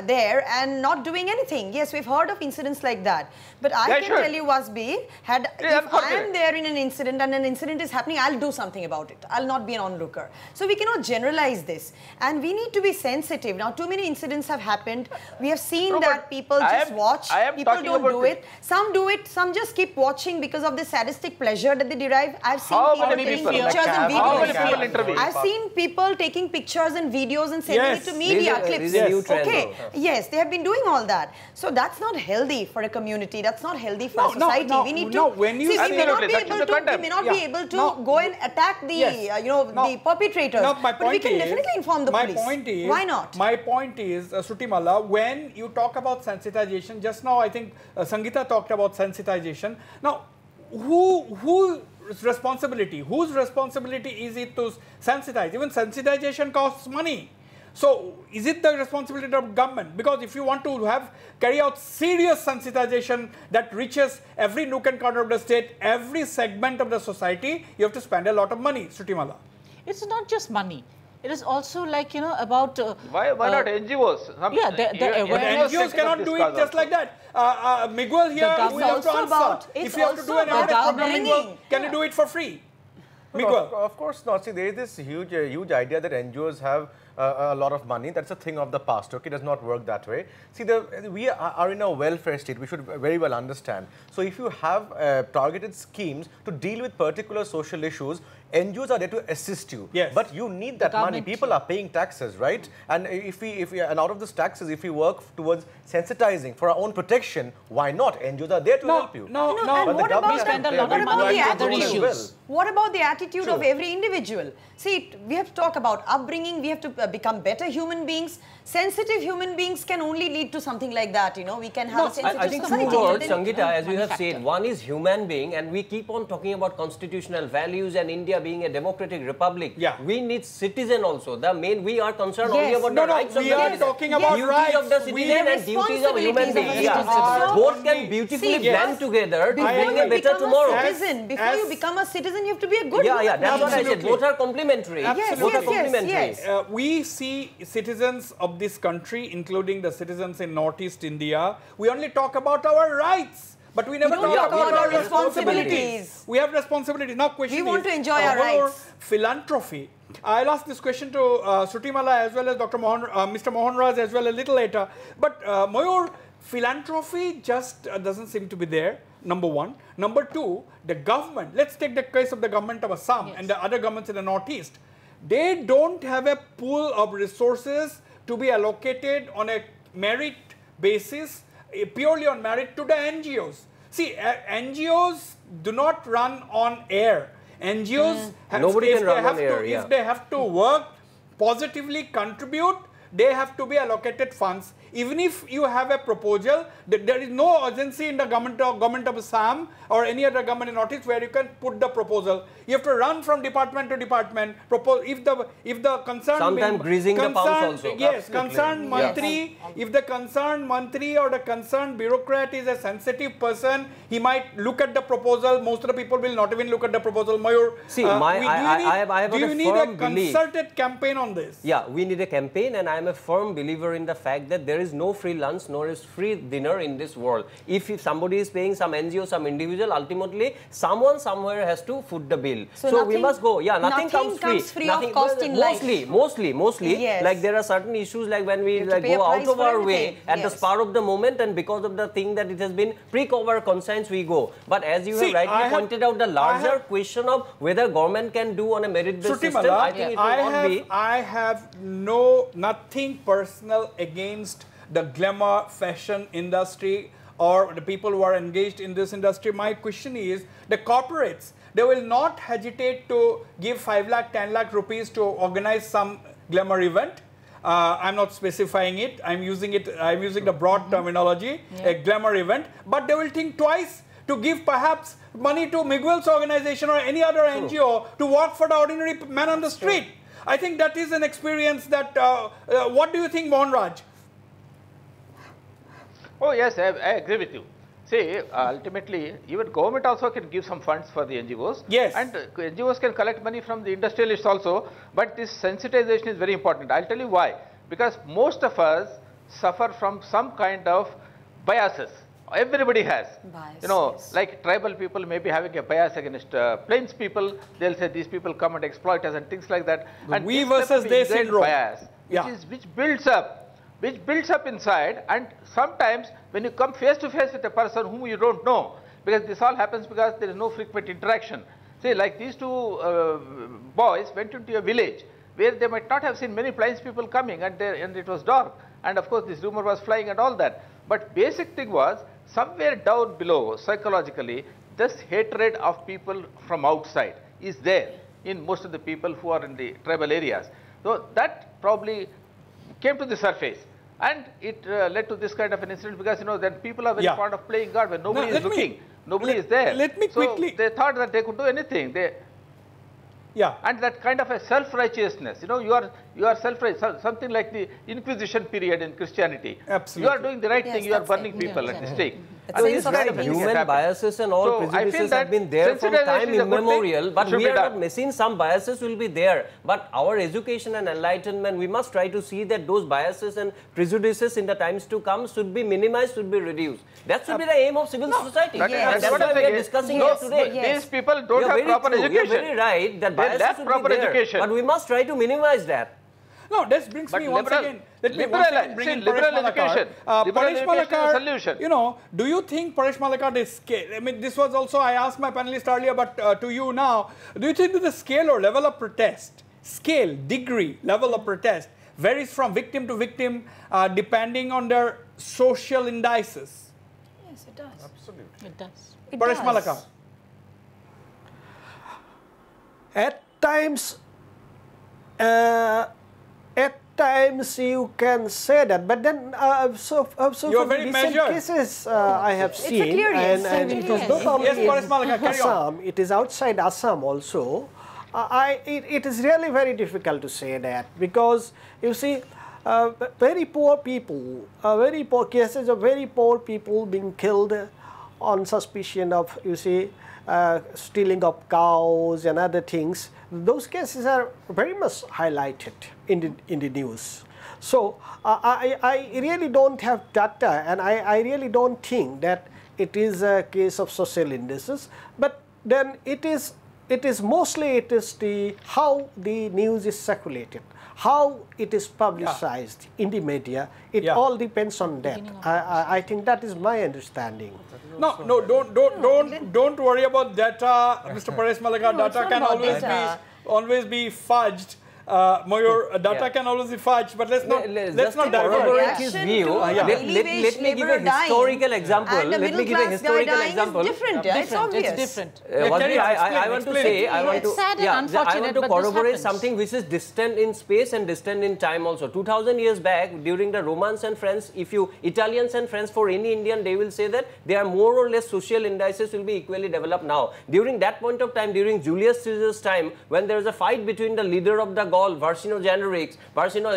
there and not doing anything. Yes, we've heard of incidents like that. But I can tell you, Wasbir, if I am there in an incident and an incident is happening, I'll do something about it. I'll not be an onlooker. So we cannot generalize this. And we need to be sensitive. Now, too many incidents have happened. We have seen that people just watch. People don't do it. Some do it. Some just keep watching because of the sadistic pleasure that they derive. I've seen people taking pictures and videos. I've seen people taking pictures and videos and sending it to media clips. Okay, yes, they have been doing all that. So that's not healthy for a community. That's not healthy for society. We need to when you see, we may not be able to go and attack the the perpetrators. But we can definitely inform the police. Why not? My point is, Shrutimala, when you talk about sensitization, just now I think Sangeeta talked about sensitization. Now, whose responsibility is it to sensitize? Even sensitization costs money. So, is it the responsibility of government? Because if you want to carry out serious sensitization that reaches every nook and corner of the state, every segment of the society, you have to spend a lot of money, Shrutimala. It's not just money. It is also like, about... why not NGOs? NGOs cannot do it just like that. Miguel here, we have to answer. If you have to do an audit for Miguel, can you do it for free? Miguel. Of course not. See, there is this huge idea that NGOs have a lot of money. That's a thing of the past. Okay, it does not work that way. See, we are in a welfare state. We should very well understand. So, if you have targeted schemes to deal with particular social issues, NGOs are there to assist you. Yes. But you need that money. People are paying taxes, right? And and out of those taxes, if we work towards sensitizing for our own protection, why not? NGOs are there to help you. And what about the attitude? Well. What about the attitude of every individual? See, we have to talk about upbringing. We have to become better human beings. Sensitive human beings can only lead to something like that. We can have a sensitive I think society. two words, Sangeeta, as you have said. One is human being, and we keep on talking about constitutional values and India being a democratic republic. We need citizen also. We are concerned only about the rights of the citizen. We are talking about duties of the citizen and duties of human beings. Both can beautifully blend together to bring a better tomorrow. Before you become a citizen, citizen, you have to be a good Yeah, human yeah, that's being. what I said. Both are complementary. Yes, Both are yes, complementary. yes. We see citizens of this country, including the citizens in Northeast India, we only talk about our rights, but we never don't talk talk about about our our responsibilities. responsibilities. We have responsibilities. Now, question We want is, to enjoy our more rights. philanthropy. I'll ask this question to Sutimala as well as Mr. Mohanraj as well a little later. But Mayur, philanthropy just doesn't seem to be there, number one. Number two, the government, let's take the case of the government of Assam and the other governments in the Northeast. They don't have a pool of resources to be allocated on a merit basis, purely on merit to the NGOs. See, NGOs do not run on air. NGOs, if they have to work, positively contribute, they have to be allocated funds. Even if you have a proposal, there is no urgency in the government of Assam or any other government in Northeast where you can put the proposal. You have to run from department to department. If the concerned sometimes greasing the pumps also. Yes, concerned mantri. If the concerned mantri or the concerned bureaucrat is a sensitive person, he might look at the proposal. Most of the people will not even look at the proposal. Mayur, see, do you need a concerted campaign on this? Yeah, we need a campaign, and I am a firm believer in the fact that there is no free lunch nor is free dinner in this world. If somebody is paying, some NGO, some individual, ultimately someone somewhere has to foot the bill. So we must go. Yeah, nothing comes free. Of cost in mostly. Yes. Like there are certain issues like when we go out of our way at the spur of the moment, and because of the thing that it has been pre-cover conscience we go. But as you have rightly pointed out, the larger question of whether government can do on a merit-based system, I think it will not be. I have nothing personal against the glamour fashion industry or the people who are engaged in this industry. My question is, the corporates, they will not hesitate to give 5 lakh, 10 lakh rupees to organize some glamour event. I'm not specifying it. I'm using the broad terminology, a glamour event. But they will think twice to give perhaps money to Miguel's organization or any other NGO to work for the ordinary man on the street. I think that is an experience that, what do you think, Mohanraj? Oh yes, I agree with you. See, ultimately, even government also can give some funds for the NGOs. Yes. And NGOs can collect money from the industrialists also. But this sensitization is very important. I'll tell you why. Because most of us suffer from some kind of biases. Everybody has. Bias, you know, yes. like tribal people may be having a bias against plains people. They'll say these people come and exploit us and things like that. And we versus they syndrome. Bias, which builds up inside, and sometimes when you come face to face with a person whom you don't know, because this all happens because there is no frequent interaction. See, like these two boys went into a village where they might not have seen many plains people coming, and it was dark, and of course this rumor was flying and all that. But basic thing was, somewhere down below psychologically, this hatred of people from outside is there in most of the people who are in the tribal areas. So that probably came to the surface. And it led to this kind of an incident because, you know, then people are very fond of playing God when nobody is looking, nobody is there. Let me quickly. So they thought that they could do anything. And that kind of a self-righteousness, you know, you are self-righteous, something like the Inquisition period in Christianity. Absolutely. You are doing the right thing, you are burning people at the stake. So it's right. Human biases and all prejudices have been there from time immemorial, but we are not missing. Some biases will be there. But our education and enlightenment, we must try to see that those biases and prejudices in the times to come should be minimized, should be reduced. That should be the aim of civil society. And that's what we are discussing here today. These people don't have proper education. You're very right that biases should be there, but we must try to minimize that. No, this brings me once again. Let me once again bring in liberal education. Paresh Malakar, solution. You know, do you think Paresh Malakar, the scale? I mean, this was also I asked my panelists earlier, but to you now, do you think that the scale or level of protest, degree, level of protest varies from victim to victim depending on their social indices? Yes, it does. Absolutely. It does. Paresh Malakar. At times you can say that, but then You're very recent measured. cases I have seen, a clear yes. and it was not only Yes, Paresh in Malakar, carry on. Assam, it is outside Assam also. It is really very difficult to say that, because you see very poor people, very poor cases of very poor people being killed on suspicion of, you see, stealing of cows and other things. Those cases are very much highlighted in the news. So I really don't have data, and I really don't think that it is a case of social injustice. But then it is mostly the how the news is circulated, how it is publicized in the media. It all depends on that. I think that is my understanding. No, don't worry about data, Mr. Paresh Malaga. Data can always be fudged. Mayur, data can always be fudged, but let's not corroborate his view. Let me give a historical example. Let me give a historical example. Different, it's obvious. It's different. I want to say, I want to corroborate something which is distant in space and distant in time also. 2000 years back, during the Romans and French, if you Italians and French, for any Indian, they will say that they are more or less social indices will be equally developed now. During that point of time, during Julius Caesar's time, when there was a fight between the leader of the Gaul, Vercingetorix,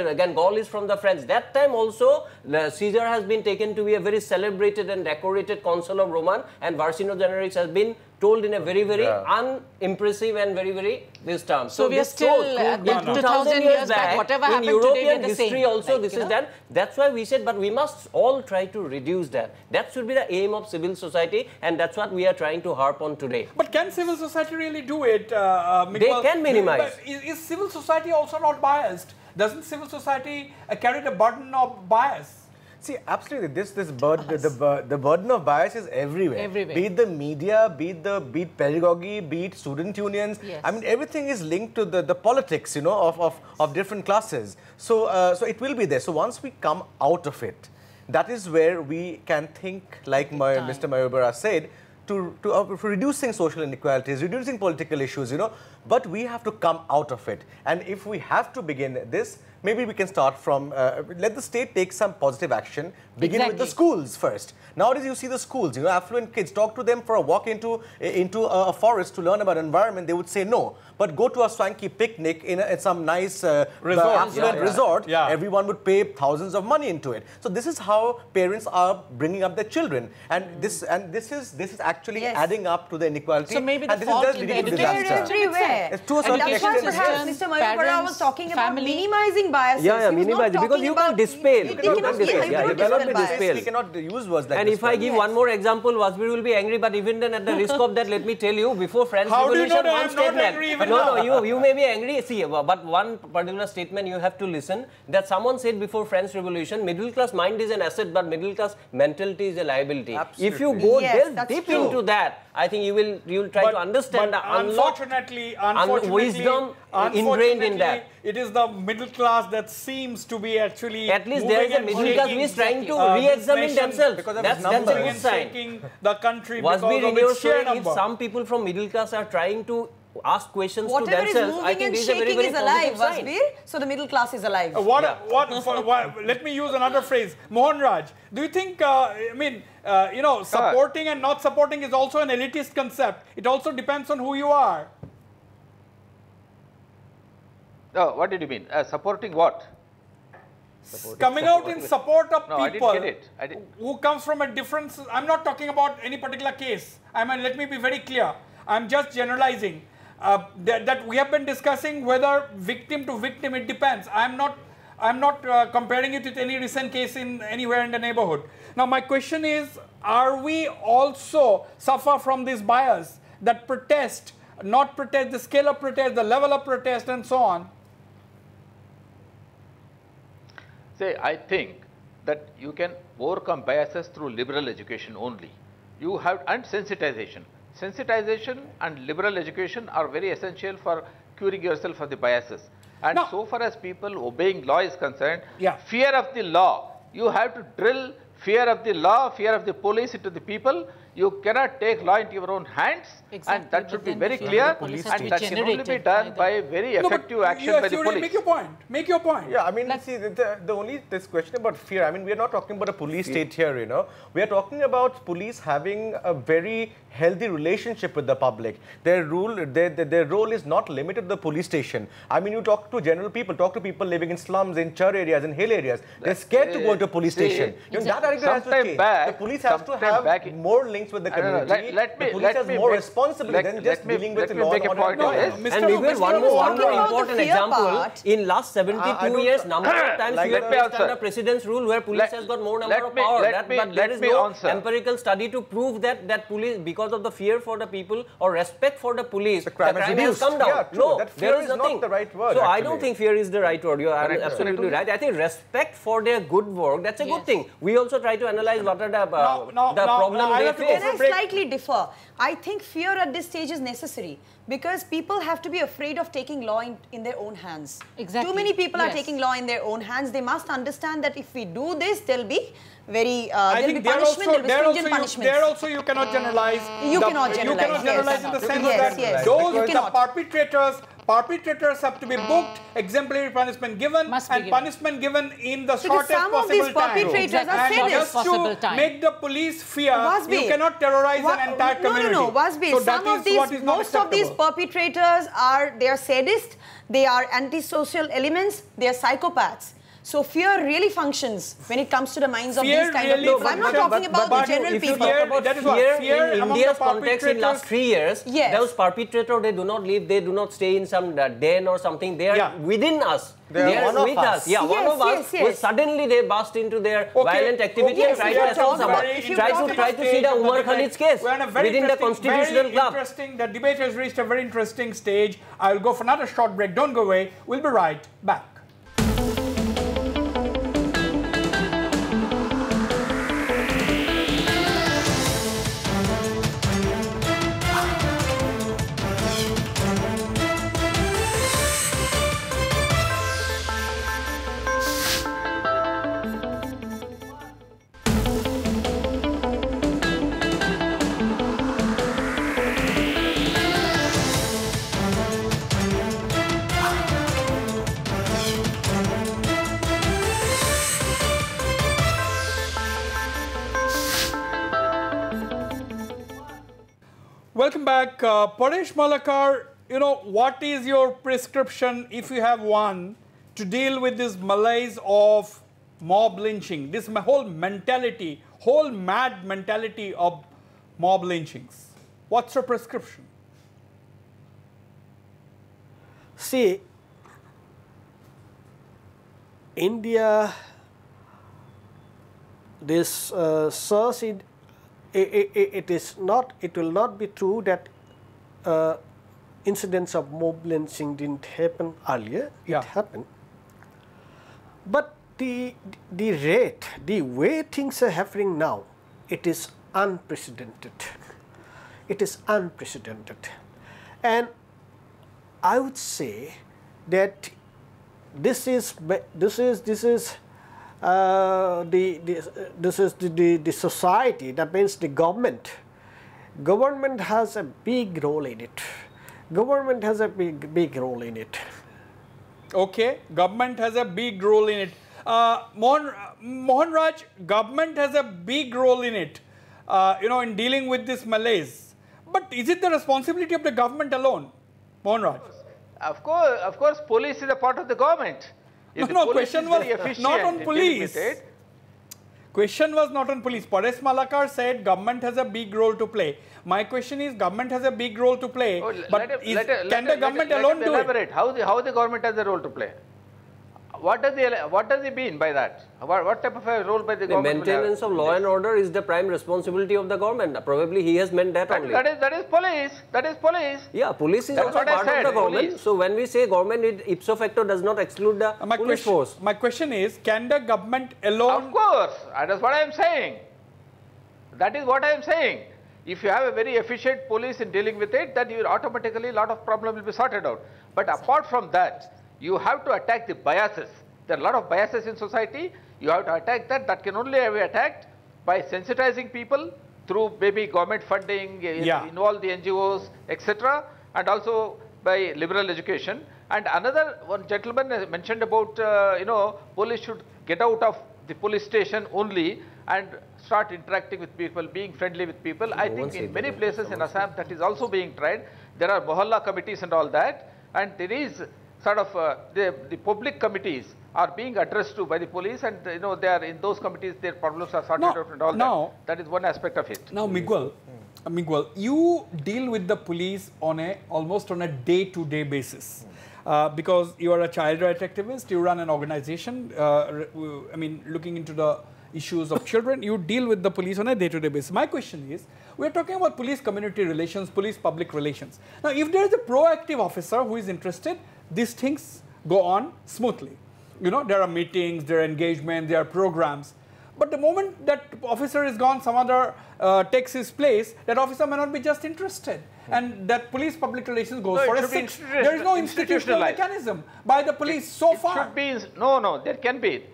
again Gaul is from the French. That time also Caesar has been taken to be a very celebrated and decorated consul of Roman, and Vercingetorix has been told in a very unimpressive and very this term. So we are still 2000 years back, whatever happened in European today, history also this is done. That's why we said, but we must all try to reduce that. That should be the aim of civil society, and that's what we are trying to harp on today. But can civil society really do it? They can minimize. But is civil society also not biased? Doesn't civil society carry the burden of bias? See, absolutely. The burden of bias is everywhere. Be it the media, be it pedagogy, be it student unions. Yes. I mean, everything is linked to the politics, you know, of different classes. So so it will be there. So once we come out of it, that is where we can think, like Mr. Mayur said, to reducing social inequalities, reducing political issues, you know. But we have to come out of it. And if we have to begin this, maybe we can start from, let the state take some positive action, begin with the schools first. Nowadays you see the schools, you know, affluent kids, talk to them for a walk into a forest to learn about environment, they would say no. But go to a swanky picnic in some nice affluent resort, everyone would pay thousands of money into it. So this is how parents are bringing up their children. And this is actually adding up to the inequality. So maybe the and fault this is in just the leading to education disaster. Everywhere. To a certain That's why extent, perhaps Mr. Mayur was talking about minimizing biases. Minimizing, because you can't dispel. You cannot dispel. We cannot use words like and if I give one more example, Wasbir will be angry, but even then at the risk of that, let me tell you, before French Revolution, one statement. No, you may be angry. See, but one particular statement you have to listen, that someone said before French Revolution, middle class mind is an asset, but middle class mentality is a liability. Absolutely. If you go deep into that, I think you will try to understand the unfortunately, wisdom ingrained in that. It is the middle class that seems to be actually at least there is a middle class who is trying to re-examine themselves. That's a good sign. The country Wasbir, in your story, if some people from middle class are trying to ask questions to themselves, I think this is a very alive, positive sign. Wasbir, so the middle class is alive. Let me use another phrase. Mohan Raj, do you think, you know, supporting and not supporting is also an elitist concept? It also depends on who you are. What did you mean? Supporting what? Coming out in support of people I didn't get it. Who comes from a different... I'm not talking about any particular case. I mean, let me be very clear. I'm just generalizing. That we have been discussing whether victim to victim, it depends. I'm not comparing it with any recent case in anywhere in the neighborhood. Now my question is, are we also suffer from this bias that protest, not protest, the scale of protest, the level of protest and so on? Say, I think that you can overcome biases through liberal education only. You have, and sensitization. Sensitization and liberal education are very essential for curing yourself of the biases. And so far as people obeying law is concerned, fear of the law, you have to drill fear of the law, fear of the police into the people. You cannot take law into your own hands, and that should be very clear, and that can only be done by very effective action by the police. Make your point. Make your point. Yeah, I mean, see, the only this question about fear, I mean, we are not talking about a police state here, you know. We are talking about police having a very healthy relationship with the public. Their role is not limited to the police station. I mean, you talk to general people, talk to people living in slums, in chur areas, in hill areas. They're scared to go into a police station. You know, that director has to change. The police has to have more links with the community. The police has more responsibility than just dealing with law and order. And we will one more important example. In last 72 years, number of times we have placed under President's rule where police has got more number of power. But there is no empirical study to prove that police, because of the fear for the people or respect for the police, the crime has come down. Yeah, no, that fear is not the right word. So I don't think fear is the right word. You are absolutely right. I think respect for their good work, that's a good thing. We also try to analyze what are the problems they face. Can I slightly differ? I think fear at this stage is necessary because people have to be afraid of taking law in their own hands. Exactly. Too many people are taking law in their own hands. They must understand that if we do this, there'll be very there'll be punishment, there'll be stringent punishments. There also you cannot generalize. You cannot generalize. You cannot generalize in the sense that yes. those perpetrators have to be booked, exemplary punishment given, punishment given in the shortest possible time. Perpetrators are and just to make the police fear, Wasbir, you cannot terrorize an entire community. No, Wasbir, So most of these perpetrators they are sadists, they are antisocial elements, they are psychopaths. So fear really functions when it comes to the minds of these kind of people. I'm not talking about the general people. That is fear in India's context in last 3 years, those perpetrators, they do not live, they do not stay in some den or something. They are within us. They are with us. Yeah, one of us. Suddenly they burst into their violent activity and try to assault someone. Try to see the Umar Khalid's case within the constitutional club. The debate has reached a very interesting stage. I will go for another short break. Don't go away. We'll be right back. Welcome back. Paresh Malakar, what is your prescription, if you have one, to deal with this malaise of mob lynching, this whole mentality, whole mad mentality of mob lynchings? What's your prescription? See, India, this it will not be true that incidents of mob lynching didn't happen earlier. It happened. But the way things are happening now, it is unprecedented. It is unprecedented. And I would say that this is the society, that means the government. Government has a big role in it. Government has a big role in it. Okay, government has a big role in it. Mohan Raj, government has a big role in it, in dealing with this malaise. But is it the responsibility of the government alone, Mohan Raj? Of course, police is a part of the government. No, question was not on police. Question was not on police. Paresh Malakar said government has a big role to play. My question is, government has a big role to play, but can the government alone do it? How the government has a role to play? What does he mean by that? What type of a role by the government? The maintenance of law and order is the prime responsibility of the government. Probably he has meant that only. That is police. That is police. Yeah, police is also part of the government. Police. So when we say government, it ipso facto does not exclude the police force. My question is, can the government alone? Of course, that's what I am saying. That is what I am saying. If you have a very efficient police in dealing with it, then you automatically a lot of problems will be sorted out. But apart from that, you have to attack the biases. There are a lot of biases in society. You have to attack that. That can only be attacked by sensitizing people through maybe government funding, involve the NGOs, etc., and also by liberal education. And another one gentleman mentioned about, police should get out of the police station only and start interacting with people, being friendly with people. I think in many places in Assam that is also being tried. There are mohalla committees and all that, and there is sort of the public committees are being addressed to by the police, and you know they are in those committees, their problems are sorted out and all that. That is one aspect of it. Now, Miguel, you deal with the police on almost on a day-to-day basis. Because you are a child rights activist, you run an organization, I mean, looking into the issues of children, you deal with the police on a day-to-day basis. My question is, we are talking about police-community relations, police-public relations. Now, if there is a proactive officer who is interested, these things go on smoothly. You know, there are meetings, there are engagements, there are programs. But the moment that officer is gone, some other takes his place, that officer may not be just interested. And that police-public relations goes for a 6. There is no institutional mechanism by the police so far. It should be, no, there can be.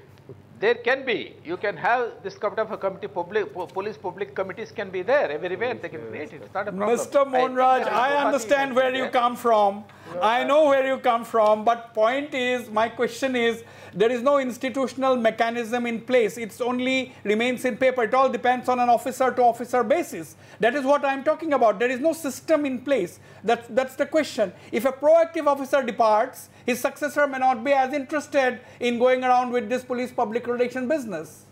There can be. You can have this kind of a committee, police public committees can be there everywhere. They can create it. It's not a problem. Mr. Monraj, I understand where you come from. I know where you come from. But point is, my question is, there is no institutional mechanism in place. It's only remains in paper. It all depends on an officer-to-officer basis. That is what I'm talking about. There is no system in place. That's the question. If a proactive officer departs, his successor may not be as interested in going around with this police public relation business.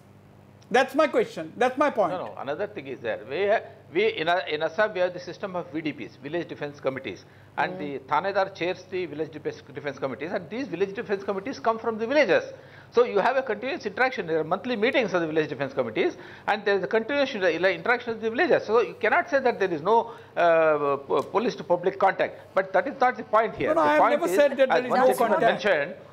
That's my question. That's my point. No, another thing is there. In Assam, we have the system of VDPs, Village Defense Committees, and the Thanedar chairs the Village Defense Committees, and these Village Defense Committees come from the villages. So you have a continuous interaction. There are monthly meetings of the Village Defense Committees, and there is a continuous interaction with the villages. So you cannot say that there is no police to public contact. But that is not the point here. No, I have never said that there is no contact.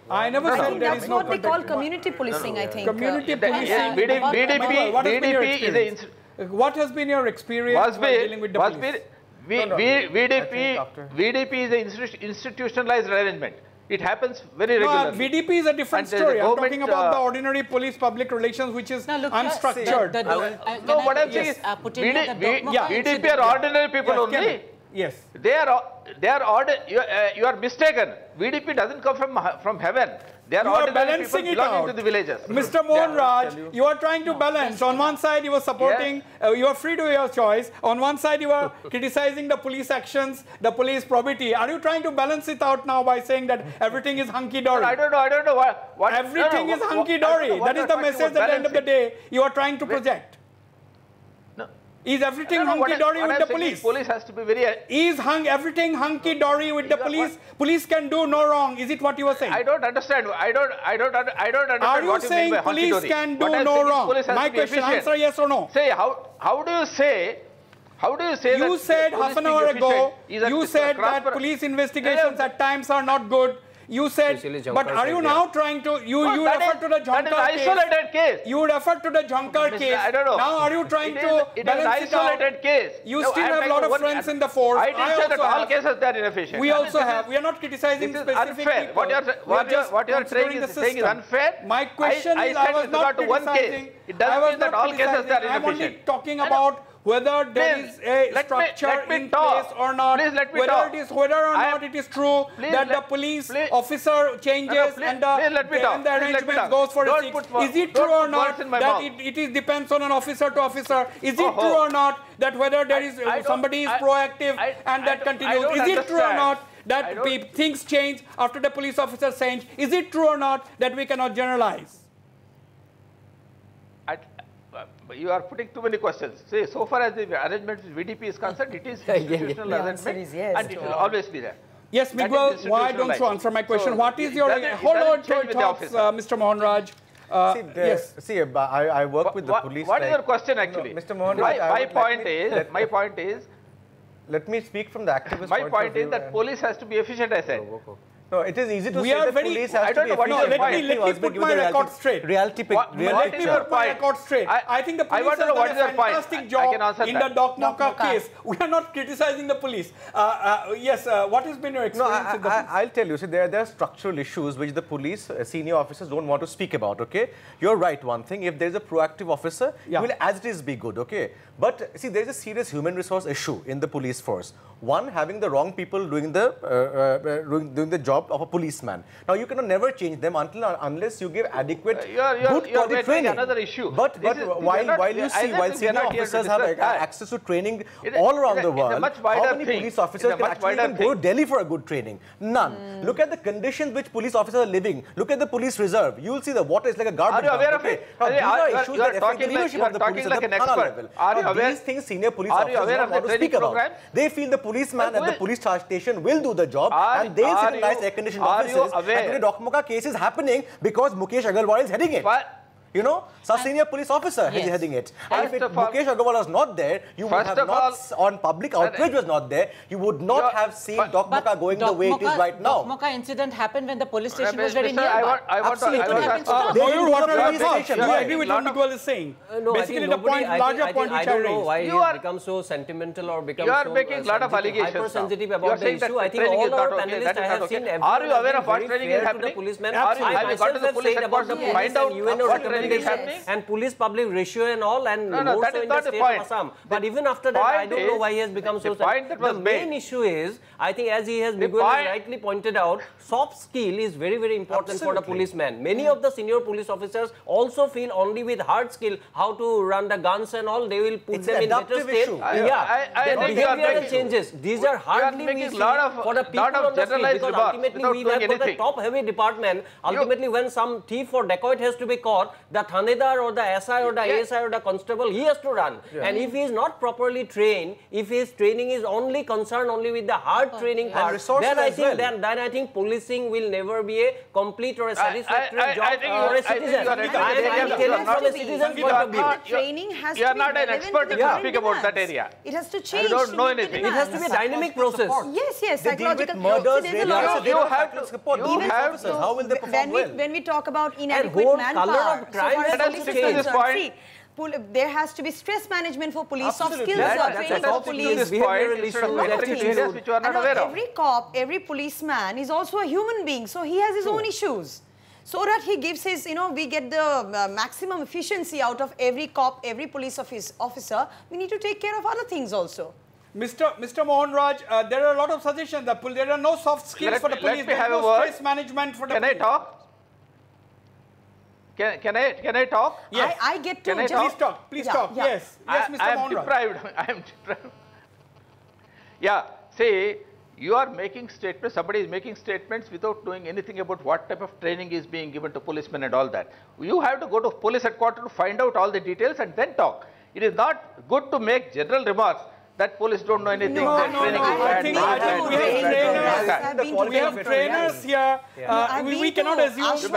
I never said there is no contact. That's what they call community policing, I think. Community policing. VDP what has been your experience dealing with the police? VDP is an institutionalized arrangement. It happens very regularly. VDP is a different story. I'm talking about the ordinary police public relations, which is unstructured. No, what I'm saying is, VDP are ordinary people only. Yes. They are you are mistaken. VDP doesn't come from heaven. They are ordinary people belonging to the villages. Mr. Monraj, you are trying to balance. On one side, you are supporting, you are free to your choice. On one side, you are criticizing the police actions, the police probity. Are you trying to balance it out now by saying that everything is hunky-dory? I don't know. What everything is hunky-dory. That is the message at the end of the day you are trying to project. Is everything hunky-dory with the police? Police has to be very... Is everything hunky-dory with the police? Police can do no wrong. Is it what you are saying? I don't understand. I don't understand. Are you saying police can do no wrong? My question, answer yes or no. Say, how do you say... You said half an hour ago, you said that police investigations at times are not good. You said, but are you now trying to, you refer to the Jhankar case. Isolated case. You refer to the Jhankar case. I don't know. Now are you trying to balance it out? Isolated case. You still have a lot of friends in the force. I didn't say that all cases are inefficient. We also have. We are not criticizing specific unfair. people. What you are saying is unfair. My question is, I was not criticizing. It doesn't mean that all cases are inefficient. I'm only talking about whether there is a structure in place or not, whether or not it is true that the police officer changes and the arrangement goes for a 6. Is it true or not that it depends on an officer to officer? Is it true or not that whether there is somebody is proactive and that continues? Is it true or not that things change after the police officer change? Is it true or not that we cannot generalize? You are putting too many questions. See, so far as the arrangement with VDP is concerned, it is institutional arrangement, and it will always be there. Yes, Miguel, why don't you answer my question? So what is your... Hold on to your thoughts, Mr. Mohanraj. I work with the police. What is your question actually? No, Mr. Mohanraj, my point is... Let me speak from the activist point of view. My point is that police has to be efficient, I said. No, it is easy to say that police has to be efficient. Let me put my record straight. Let me put my record straight. I think the police has done a fantastic job in the Dokmoka case. We are not criticizing the police. Yes, what has been your experience with the police? I'll tell you. See, there are structural issues which the police senior officers don't want to speak about, okay? You're right, one thing. If there's a proactive officer, he will as it is be good, okay? But see, there's a serious human resource issue in the police force. One, having the wrong people doing the job job of a policeman. Now, you cannot never change them unless you give adequate, good quality training. Another issue. But while senior officers have access to training all around the world, how many police officers can actually even go to Delhi for a good training? None. Look at the conditions which police officers are living. Look at the police reserve. You will see the water is like a garbage dump. Are you aware of it? Now, these are issues that affect the leadership of the police like at the an Thana expert. level. Are you Now, aware? these things senior police Are you officers aware don't of want the to speak training about. program? They feel the policeman at the police station will do the job and they'll sit in nice air-conditioned offices. And today, Dokmoka case is happening because Mukesh Agarwal is heading it. You know, some senior police officer is heading it. And if Mukesh Agarwal was not there, you would have not, on public outrage was not there, you would not have seen Dokmoka going the way it is right now. Dokmoka incident happened when the police station was very I nearby. want to Do you agree with what Miguel is saying? No, Basically, the point, larger point which I don't know why he has become so sentimental or become so making a lot of allegations hypersensitive about the issue. I think all our panelists I have seen. Are you aware of what training is happening? Have you gone to the police headquarters to find out what training is happening? And police public ratio and all, and more so in the state of Assam. But even after that, I don't know why he has become so sensitive. The main issue is, I think as he has Miguel has rightly pointed out, soft skill is very, very important for the policeman. Many of the senior police officers also feel only with hard skill how to run the guns and all, they will put them in better state. Then behavioral changes. These are hardly we see for the people on the street, because ultimately we have got a top-heavy department. Ultimately, when some thief or dacoit has to be caught, the Thanedar or the SI or the ASI or the constable, he has to run. And if he is not properly trained, if his training is only concerned only with the hard training part, then I think policing will never be a complete or a satisfactory job for a citizen. I am telling from a citizen's point of view. Training has to be You are not an expert to speak about that area. It has to change. You don't know anything. It has to be a dynamic process. Yes, They deal with psychological. murders, See, there's a lot of- you have to support police officers. How will they perform well? When we talk about inadequate whole manpower, colour of crime has police to change. officers, see, there has to be stress management for police, soft Absolutely. skills for That's training a for topic police. this behavioral issue, areas which you are not And aware of. every cop, every policeman is also a human being, so he has his own issues. So that he gives his, we get the maximum efficiency out of every cop, every police officer, we need to take care of other things also. Mr. Mohan Raj, there are a lot of suggestions that there are no soft skills for the police, there is no stress management for the police. Can I talk? Can I talk? Yes. I get to Can I just... talk? Please talk. Yes, Mr. I am Mohan Raj. deprived. I am deprived. Yeah, say you are making statements, somebody is making statements without knowing anything about what type of training is being given to policemen and all that. You have to go to police headquarters to find out all the details and then talk. It is not good to make general remarks that police don't know anything. No, I think we have trainers here. We cannot assume. You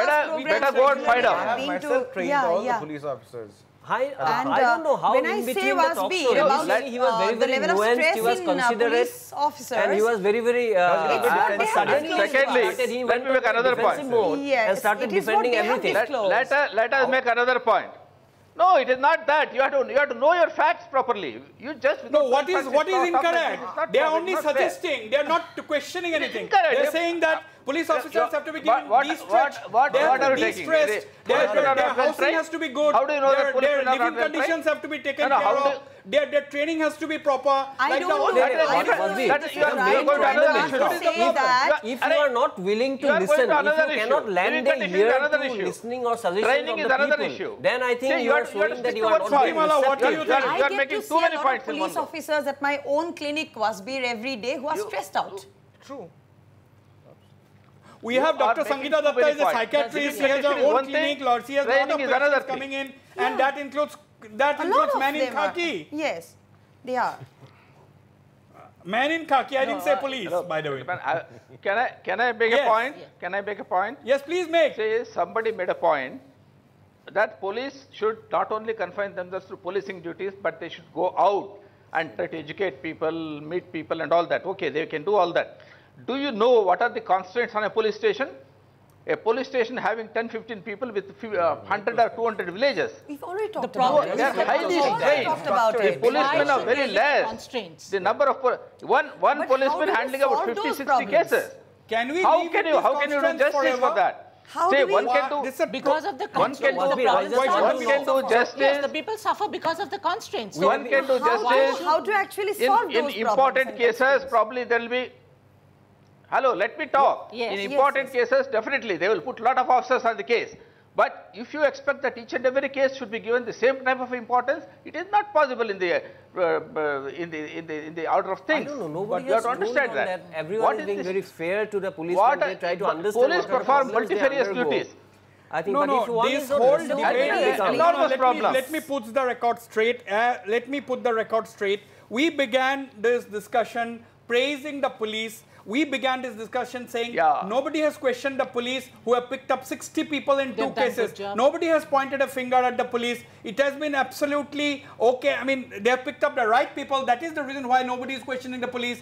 better go and find out. I have myself trained all the police officers. I don't know how when in I between say the talk Wasbir, show, about he was very, the very level of nuanced, stress he was in considerate, police officers, and he was very, very, Secondly, let me make another point. And started defending everything. Let us make another point. No, it is not that. You have to know your facts properly. You just no. What is incorrect? They are only suggesting. They are not questioning anything. They are saying that police officers have to be given de-stressed. What are you taking? Their housing has to be good. How do you know that their living conditions have to be taken care of. Their training has to be proper. I don't know. If you are not willing to listen, if you cannot lend a ear to listening or suggestions of the people, then I think you are showing that you are not very receptive. You are making too many points in one police officers at my own clinic, Wasbir, every day who are stressed out. True. We have Dr. Sangeeta Datta is a psychiatrist. She has her own clinic. She has a lot of patients coming in, and that includes men in khaki. Yes, they are. Men in khaki. I didn't say police, by the way. Can I make a point? Can I make a point? Yes, please make. Say somebody made a point that police should not only confine themselves to policing duties, but they should go out and try to educate people, meet people, and all that. Okay, they can do all that. Do you know what are the constraints on a police station? A police station having 10-15 people with 100 or 200 villages. We've already talked about it. They are highly strained. Policemen are very less. The number of one policeman handling about 50-60 cases. Can we? How can you do justice for that? Say one can do because of the constraints. One can do justice. Yes, the people suffer because of the constraints. One can do justice. How to actually solve those problems? In important cases, probably there will be Hello, let me talk. Yes. In Yes, important cases, definitely, they will put a lot of officers on the case. But if you expect that each and every case should be given the same type of importance, it is not possible in the order of things. I don't know. But Nobody you have has to understand ruled on that. Everyone What is is being this? very fair to the police What when they try to understand police what are the perform problems they multifarious undergo. duties. I think, No, but if no, one this is not whole responsible, debate then is it becomes- enormous problem. Let me put the record straight. Let me put the record straight. We began this discussion praising the police. We began this discussion saying nobody has questioned the police who have picked up 60 people in They've two done good cases. job. Nobody has pointed a finger at the police. It has been absolutely okay. I mean, they have picked up the right people. That is the reason why nobody is questioning the police.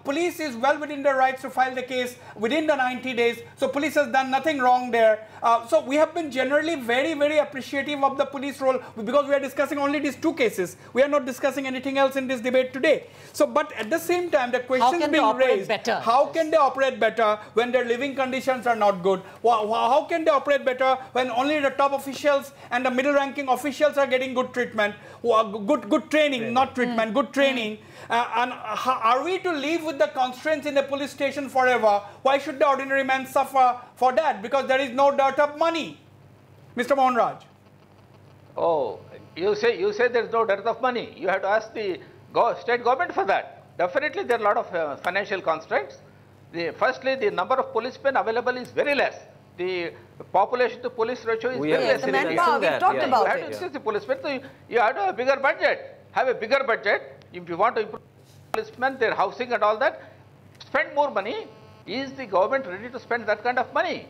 Police is well within their rights to file the case within the 90 days. So police has done nothing wrong there. So we have been generally very, very appreciative of the police role because we are discussing only these two cases. We are not discussing anything else in this debate today. So, but at the same time, the question is being raised. Better? How can they operate better when their living conditions are not good? How can they operate better when only the top officials and the middle-ranking officials are getting good treatment, good training, not treatment, good training? And are we to live with the constraints in the police station forever? Why should the ordinary man suffer for that? Because there is no dearth of money. Mr. Mohan Raj. Oh, you say there is no dearth of money. You have to ask the state government for that. Definitely, there are a lot of financial constraints. Firstly, the number of policemen available is very less. The population to police ratio is very less. The in India. manpower, we talked about You have to increase the policemen, so you have to have a bigger budget. Have a bigger budget. If you want to improve policemen, their housing and all that, spend more money. Is the government ready to spend that kind of money?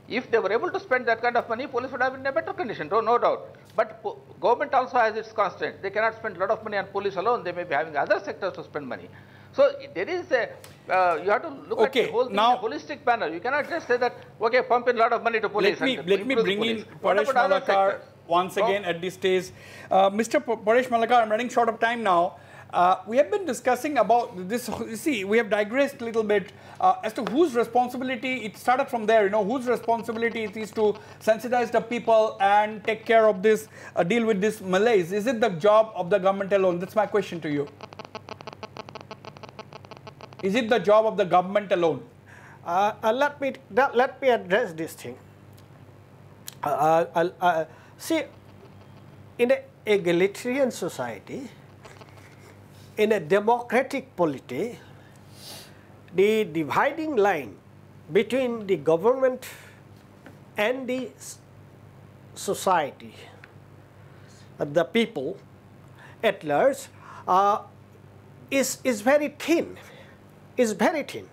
If they were able to spend that kind of money, police would have been in a better condition, no doubt. But government also has its constraints. They cannot spend a lot of money on police alone. They may be having other sectors to spend money. So there is a, you have to look at the whole thing in a holistic manner. You cannot just say that, okay, pump in a lot of money to police. Let me bring in Paresh Malakar once again at this stage. Mr. Paresh Malakar, I'm running short of time now. We have been discussing about this. You see, we have digressed a little bit as to whose responsibility. It started from there, whose responsibility it is to sensitize the people and take care of this, deal with this malaise. Is it the job of the government alone? That's my question to you. Is it the job of the government alone? Let me address this thing. See, in an egalitarian society, in a democratic polity, the dividing line between the government and the society, the people at large, is very thin. Is very thin.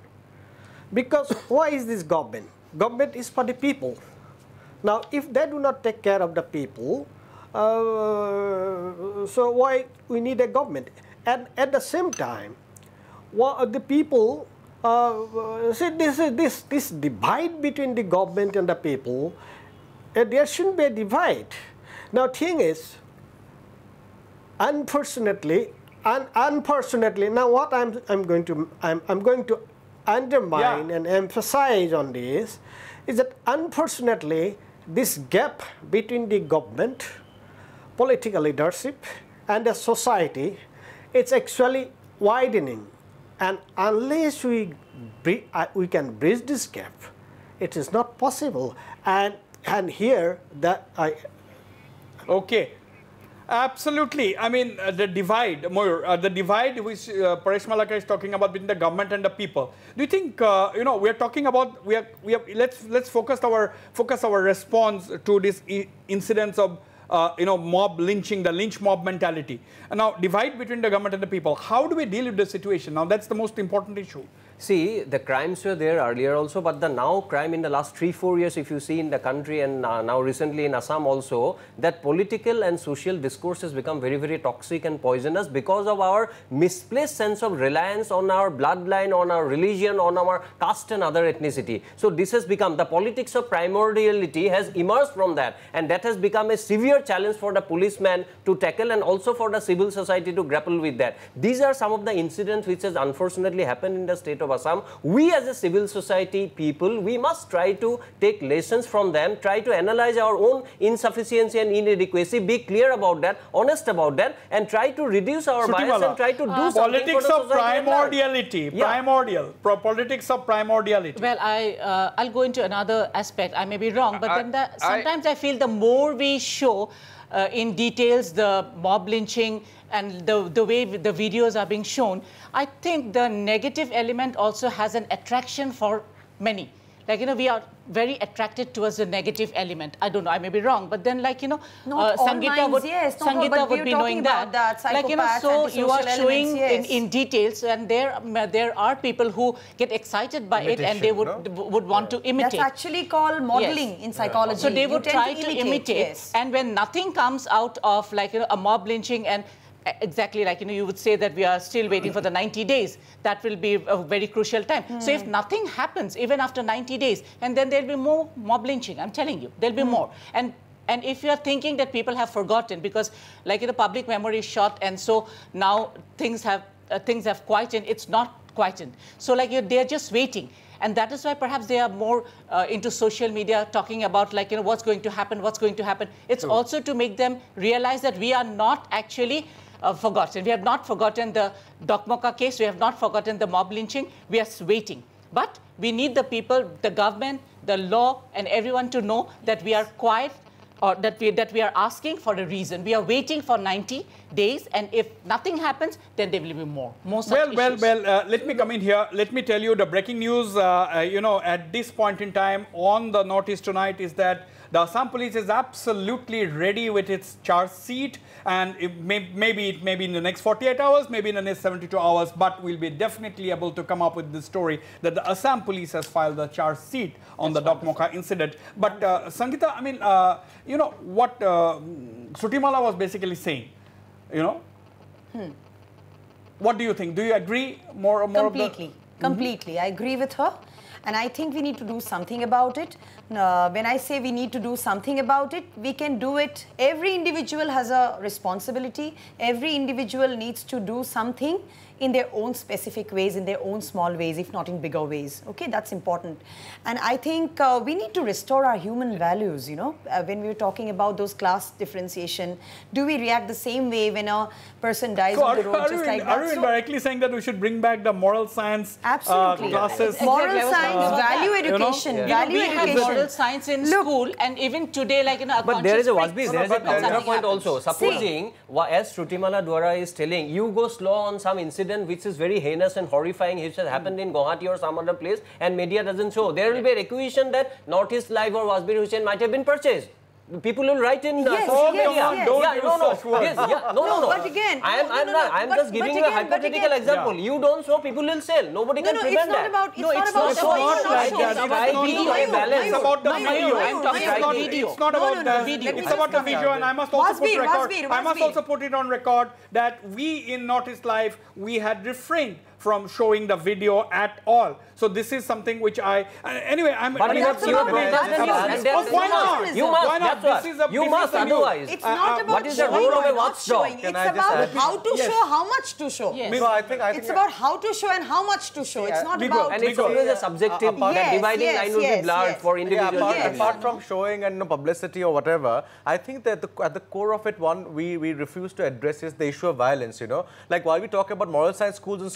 Because why is this government? Government is for the people. Now, if they do not take care of the people, so why we need a government? And at the same time, the people see this divide between the government and the people. There shouldn't be a divide. Now, thing is, unfortunately, now what I'm going to undermine and emphasize on this is that unfortunately this gap between the government, political leadership, and the society, it's actually widening, and unless we can bridge this gap, it is not possible. And here that Okay. Absolutely. I mean, the divide, Moyur, the divide which Paresh Malakar is talking about between the government and the people. Do you think, we are talking about, let's focus our response to this incidents of, mob lynching, the lynch mob mentality. And now, divide between the government and the people. How do we deal with the situation? Now, that's the most important issue. See, the crimes were there earlier also, but the now crime in the last 3-4 years, if you see in the country and now recently in Assam also, that political and social discourse has become very, very toxic and poisonous because of our misplaced sense of reliance on our bloodline, on our religion, on our caste and other ethnicity. So this has become, the politics of primordiality has emerged from that, and that has become a severe challenge for the policeman to tackle and also for the civil society to grapple with that. These are some of the incidents which has unfortunately happened in the state of of Assam, we as a civil society people, we must try to take lessons from them, try to analyze our own insufficiency and inadequacy, be clear about that, honest about that, and try to reduce our bias and try to do something politics for the of society primordiality, politics of primordiality. Well, I'll go into another aspect. I may be wrong, but then sometimes I feel the more we show in details the mob lynching and the way the videos are being shown, I think the negative element also has an attraction for many. Like, we are very attracted towards the negative element. I don't know, I may be wrong, but then, like, Sangeeta would be knowing that. Like, so you are showing in details, and there are people who get excited by it and they would want to imitate. That's actually called modeling in psychology. So they would try to imitate. And when nothing comes out of, like, a mob lynching, and exactly like, you would say that we are still waiting for the 90 days. That will be a very crucial time. So if nothing happens, even after 90 days, and then there'll be more mob lynching, I'm telling you, there'll be more. And if you're thinking that people have forgotten, because like public memory is shot, and so now things have quietened, it's not quietened. So like they're just waiting. And that is why perhaps they are more into social media, talking about like, what's going to happen, what's going to happen. It's also to make them realize that we are not actually forgotten. We have not forgotten the Dokmoka case. We have not forgotten the mob lynching. We are waiting. But we need the people, the government, the law, and everyone to know that we are quiet, or that we are asking for a reason. We are waiting for 90 days, and if nothing happens, then there will be more such issues. Let me come in here. Let me tell you the breaking news, at this point in time on the notice tonight is that the Assam police is absolutely ready with its charge sheet, and maybe in the next 48 hours, maybe in the next 72 hours, but we'll be definitely able to come up with the story that the Assam police has filed the charge sheet on the Dokmoka incident. But Sangeeta, I mean, what Srutimala was basically saying, what do you think? Do you agree more Completely. Completely. I agree with her. And I think we need to do something about it. When I say we need to do something about it, we can do it. Every individual has a responsibility. Every individual needs to do something in their own specific ways, in their own small ways, if not in bigger ways. Okay, that's important. And I think we need to restore our human values, when we're talking about those class differentiation. Do we react the same way when a person dies on the road just like that? Are you indirectly saying that we should bring back the moral science classes? Moral science, value education, value we education. have moral science in school, and even today, like, but there is a Wasbir, there is another point also. Supposing, as Shrutimala Dwara is telling, you go slow on some incident which is very heinous and horrifying, which has happened in Guwahati or some other place, and media doesn't show. There will be a accusation that Northeast Live or Wasbir Hussain might have been purchased. People will write in the social media. But again, I am just giving you a hypothetical example. You don't show, people will sell. Nobody can prevent that. It's about the video. It's not about the video. It's about the video, and I must also put it on record that we in Notice Live, we had refrained from showing the video at all. So this is something which anyway, I'm... But you have why not? Why not? You must, otherwise. It's not about what is the role of a watchdog? It's about how to show, how much to show. No, I think it's about how to show and how much to show. It's not about... And it's always a subjective, that dividing line will be blurred for individuals. Apart from showing and publicity or whatever, I think that at the core of it, one, we refuse to address is the issue of violence, Like while we talk about moral science schools in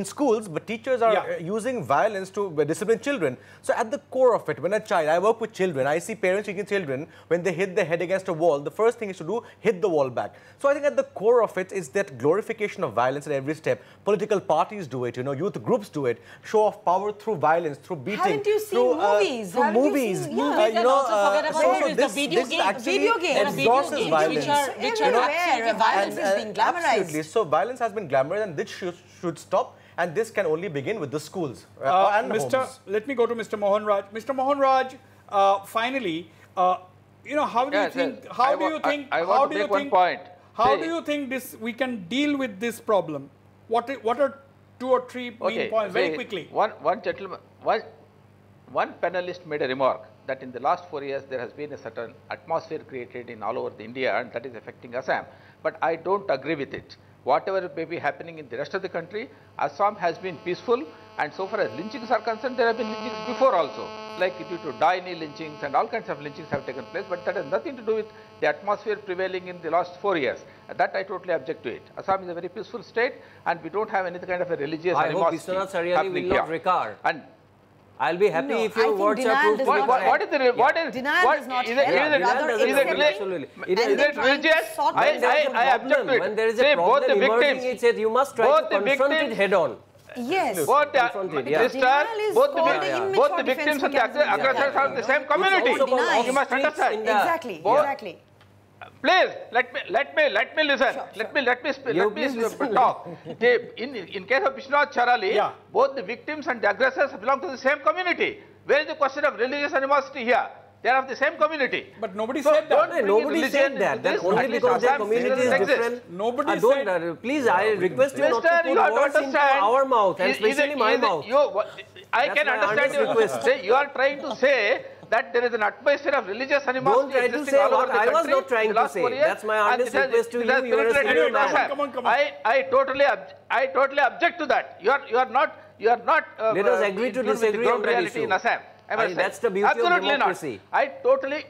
schools, but teachers are using violence to discipline children. So at the core of it, when a child, I work with children, I see parents teaching children, when they hit their head against a wall, the first thing is to do, hit the wall back. So I think at the core of it is that glorification of violence at every step. Political parties do it, youth groups do it, show off power through violence, through beating. Haven't you seen movies? Through movies. Video games endorses violence. Which are violence is being glamorized. Absolutely. So violence has been glamorized, and this should stop. And this can only begin with the schools and homes. Let me go to Mr. Mohan Raj. Mr. Mohan Raj, finally, how do you think? How do you think? How do you think? How do you think we can deal with this problem? What are 2 or 3 main points? Very quickly. One gentleman, one panelist made a remark that in the last 4 years there has been a certain atmosphere created in all over India, and that is affecting Assam. But I don't agree with it. Whatever may be happening in the rest of the country, Assam has been peaceful. And so far as lynchings are concerned, there have been lynchings before also, like due to Daini lynchings and all kinds of lynchings have taken place, but that has nothing to do with the atmosphere prevailing in the last 4 years. That I totally object to it. Assam is a very peaceful state and we don't have any kind of a religious animosity. I hope Vishwanath Saryali will not recur. And I'll be happy if your words are proof. What is the what is denial what does not is help. it religious? I object to it. When there is a problem emerging, it says you must try to confront it head on. Yes. Both the victims and the aggressors are the same community. You must understand. Exactly. Exactly. Please let me listen. Sure. Let me talk. In case of Vishwanath Saryali, both the victims and the aggressors belong to the same community. Where is the question of religious animosity here? They are of the same community. But nobody said that. Nobody said that. That only because their community is different. Nobody said. Please, I request you not to put words into our mouth, and especially my mouth. I can understand you. You are trying to say that there is an atmosphere of religious animosity. Don't try to say what I was not trying to say. That's my honest request to you. You are a senior man. Come on. I totally object to that. You are not. Let us agree to disagree on that issue. In Assam. That's the beauty of democracy. I totally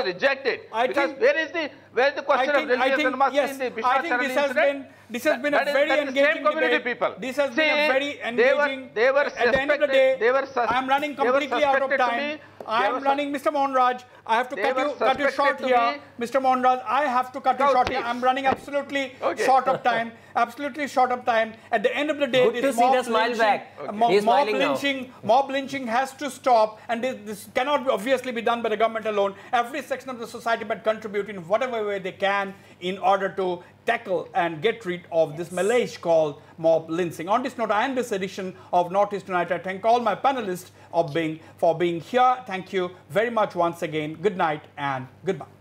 reject it. Because where is the question of religious animosity in the Vishwanath Saryali incident? This has been a very engaging debate. This has been a very engaging. At the end of the day, I am running completely out of time. I am running, Mr. Mohanraj. I have to cut you short here. Mr. Mohanraj, I have to cut you short here. I am running absolutely short of time. Absolutely short of time. At the end of the day, this mob lynching has to stop, and this cannot obviously be done by the government alone. Every section of the society must contribute in whatever way they can in order to tackle and get rid of this malaise called mob lynching. On this note, I end this edition of Northeast Tonight. I thank all my panelists for being here. Thank you very much once again. Good night and goodbye.